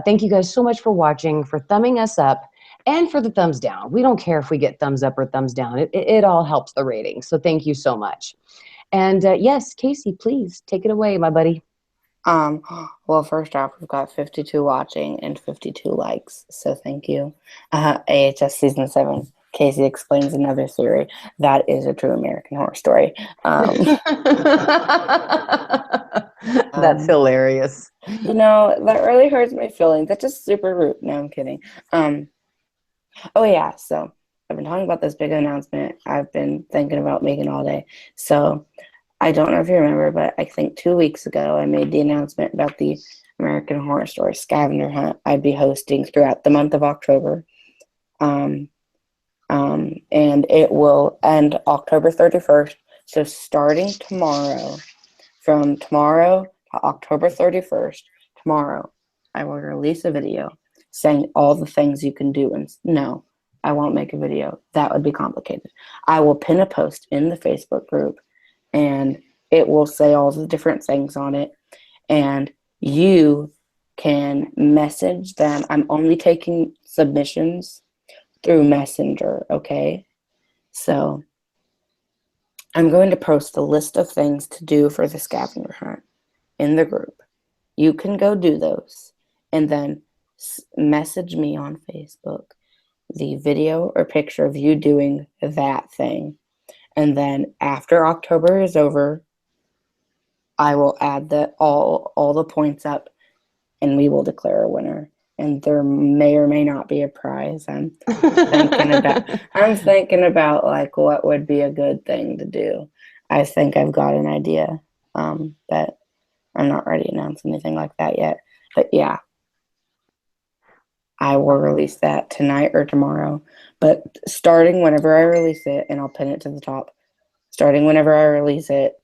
[SPEAKER 2] thank you guys so much for watching, for thumbing us up, and for the thumbs down. We don't care if we get thumbs up or thumbs down. It all helps the rating. So thank you so much. And yes, Casey, please take it away, my buddy.
[SPEAKER 1] Um, well, first off, we've got 52 watching and 52 likes, so thank you. AHS Season 7, Casey explains another theory. That is a true American Horror Story.
[SPEAKER 2] That's hilarious.
[SPEAKER 1] That really hurts my feelings. That's just super rude. No, I'm kidding. Oh yeah, so I've been talking about this big announcement I've been thinking about making all day. So I don't know if you remember, but I think 2 weeks ago I made the announcement about the American Horror Story scavenger hunt I'd be hosting throughout the month of October. Um, and it will end October 31st. So starting tomorrow, from tomorrow to October 31st, tomorrow, I will release a video saying all the things you can do. And no, I won't make a video. That would be complicated. I will pin a post in the Facebook group and it will say all the different things on it. And you can message them. I'm only taking submissions through Messenger, okay? So I'm going to post a list of things to do for the scavenger hunt. in the group. You can go do those and then message me on Facebook the video or picture of you doing that thing. And then after October is over, I will add all the points up and we will declare a winner. And there may or may not be a prize. I'm thinking about like what would be a good thing to do. I think I've got an idea, but I'm not ready to announce anything like that yet. But yeah, I will release that tonight or tomorrow. But starting whenever I release it, and I'll pin it to the top. Starting whenever I release it,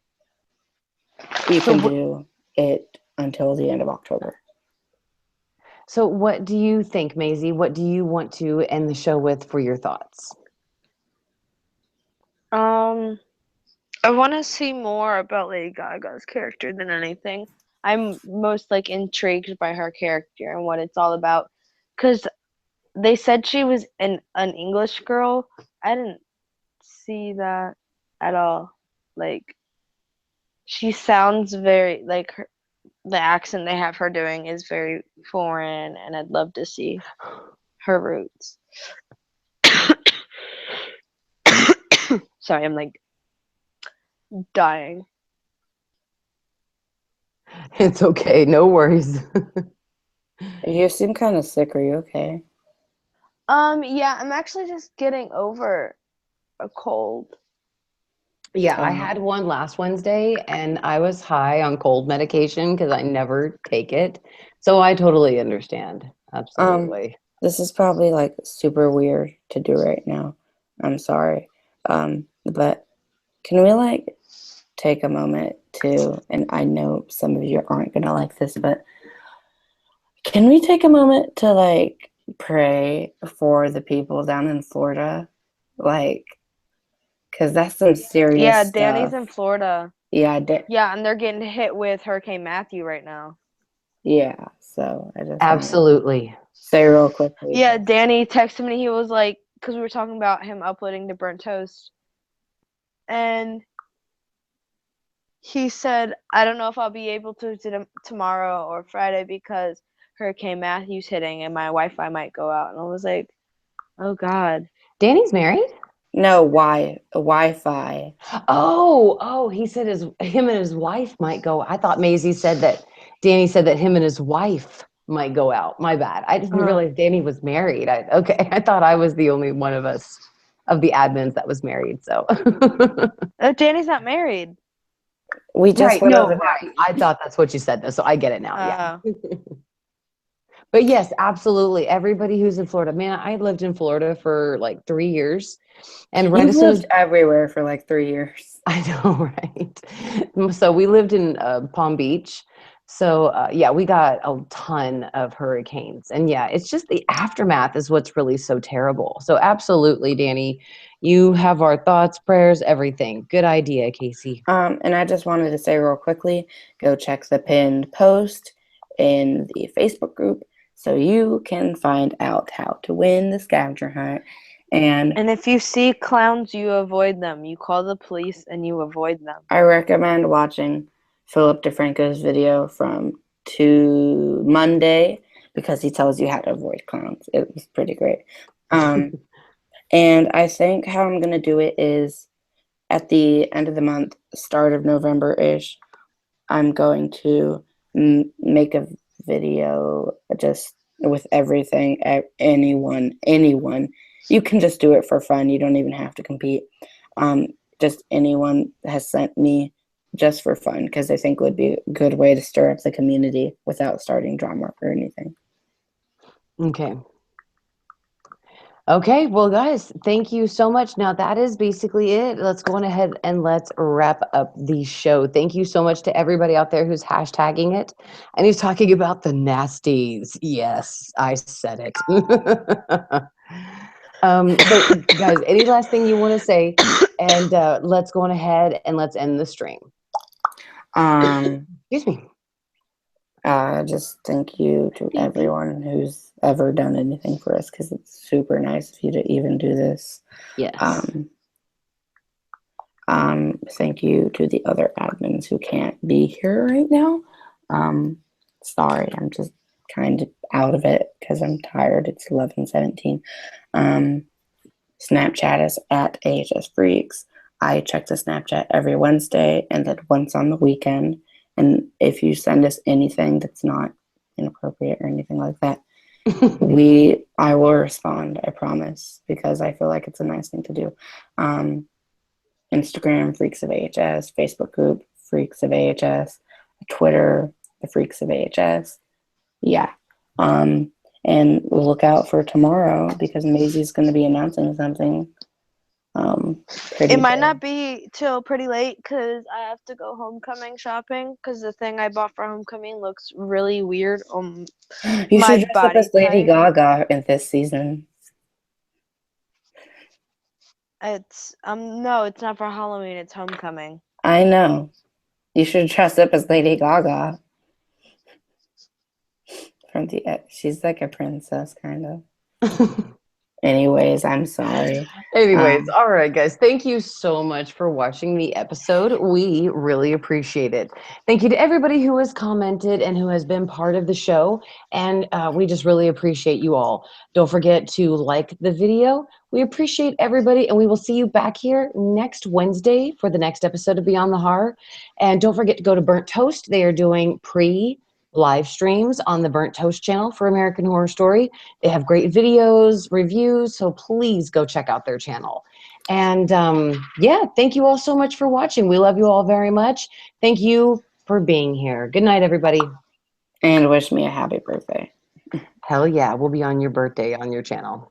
[SPEAKER 1] you can do it until the end of October.
[SPEAKER 2] So what do you think, Maisie? What do you want to end the show with for your thoughts?
[SPEAKER 3] I want to see more about Lady Gaga's character than anything. I'm most like intrigued by her character and what it's all about, because they said she was an English girl. I didn't see that at all. Like, she sounds very like the accent they have her doing is very foreign, and I'd love to see her roots. Sorry, I'm like dying.
[SPEAKER 2] It's okay, no worries.
[SPEAKER 1] You seem kind of sick. Are you okay?
[SPEAKER 3] Yeah, I'm actually just getting over a cold.
[SPEAKER 2] Yeah, I had one last Wednesday and I was high on cold medication because I never take it. So I totally understand. Absolutely.
[SPEAKER 1] This is probably like super weird to do right now. I'm sorry. But can we like take a moment to, and I know some of you aren't gonna like this, but can we take a moment to like pray for the people down in Florida? Like, because that's some serious
[SPEAKER 3] Yeah,
[SPEAKER 1] stuff.
[SPEAKER 3] Danny's in Florida.
[SPEAKER 1] Yeah,
[SPEAKER 3] Yeah, and they're getting hit with Hurricane Matthew right now.
[SPEAKER 1] yeah. So I just
[SPEAKER 2] Absolutely.
[SPEAKER 1] say real quickly.
[SPEAKER 3] Yeah, Danny texted me. He was like, because we were talking about him uploading the burnt toast, and he said, I don't know if I'll be able to tomorrow or Friday because Hurricane Matthew's hitting and my Wi-Fi might go out. And I was like, oh God.
[SPEAKER 2] Danny's married?
[SPEAKER 1] No, Wi-Fi.
[SPEAKER 2] Oh, he said him and his wife might go. I thought Maisie said that Danny said that him and his wife might go out. My bad. I didn't realize Danny was married. Okay. I thought I was the only one of us of the admins that was married. So
[SPEAKER 3] Danny's not married.
[SPEAKER 1] We just
[SPEAKER 2] right. No, right. I thought that's what you said though. So I get it now. Yeah. But yes, absolutely. Everybody who's in Florida, man, I lived in Florida for like 3 years. And right
[SPEAKER 1] You've
[SPEAKER 2] as soon
[SPEAKER 1] lived everywhere for like 3 years.
[SPEAKER 2] I know, right? So we lived in Palm Beach. So yeah, we got a ton of hurricanes. And yeah, it's just the aftermath is what's really so terrible. So absolutely, Danny, you have our thoughts, prayers, everything. Good idea, Casey.
[SPEAKER 1] And I just wanted to say real quickly, go check the pinned post in the Facebook group so you can find out how to win the scavenger hunt. And
[SPEAKER 3] if you see clowns, you avoid them. You call the police and you avoid them.
[SPEAKER 1] I recommend watching Philip DeFranco's video from Monday because he tells you how to avoid clowns. It was pretty great. And I think how I'm going to do it is at the end of the month, start of November-ish, I'm going to make a video just with everything, anyone. You can just do it for fun. You don't even have to compete. Just anyone has sent me just for fun because I think it would be a good way to stir up the community without starting drama or anything.
[SPEAKER 2] Okay, well, guys, thank you so much. Now, that is basically it. Let's go on ahead and let's wrap up the show. Thank you so much to everybody out there who's hashtagging it and who's talking about the nasties. Yes, I said it. So, guys, any last thing you want to say? And let's go on ahead and let's end the stream. Excuse me.
[SPEAKER 1] Just thank you to everyone who's ever done anything for us because it's super nice of you to even do this.
[SPEAKER 2] Yes.
[SPEAKER 1] Thank you to the other admins who can't be here right now. Sorry, I'm just kind of out of it because I'm tired. It's 11:17. Snapchat is at AHS Freaks. I check the Snapchat every Wednesday and then once on the weekend. And if you send us anything that's not inappropriate or anything like that, I will respond, I promise, because I feel like it's a nice thing to do. Instagram, Freaks of AHS, Facebook group, Freaks of AHS, Twitter, the Freaks of AHS. Yeah. And look out for tomorrow because Maisie's going to be announcing something. Pretty
[SPEAKER 3] It might
[SPEAKER 1] big.
[SPEAKER 3] not be till pretty late because I have to go homecoming shopping because the thing I bought for homecoming looks really weird on
[SPEAKER 1] You
[SPEAKER 3] my
[SPEAKER 1] should dress up
[SPEAKER 3] body
[SPEAKER 1] as Lady
[SPEAKER 3] type.
[SPEAKER 1] Gaga in this season.
[SPEAKER 3] It's no, it's not for Halloween. It's homecoming.
[SPEAKER 1] I know. You should dress up as Lady Gaga. She's like a princess, kind of. Anyways, I'm sorry.
[SPEAKER 2] Anyways, all right, guys. Thank you so much for watching the episode. We really appreciate it. Thank you to everybody who has commented and who has been part of the show. And we just really appreciate you all. Don't forget to like the video. We appreciate everybody. And we will see you back here next Wednesday for the next episode of Beyond the Horror. And don't forget to go to Burnt Toast. They are doing live streams on the Burnt Toast channel for American Horror Story. They have great videos, reviews, so please go check out their channel. And yeah, thank you all so much for watching. We love you all very much. Thank you for being here. Good night, everybody.
[SPEAKER 1] And wish me a happy birthday.
[SPEAKER 2] Hell yeah, we'll be on your birthday on your channel.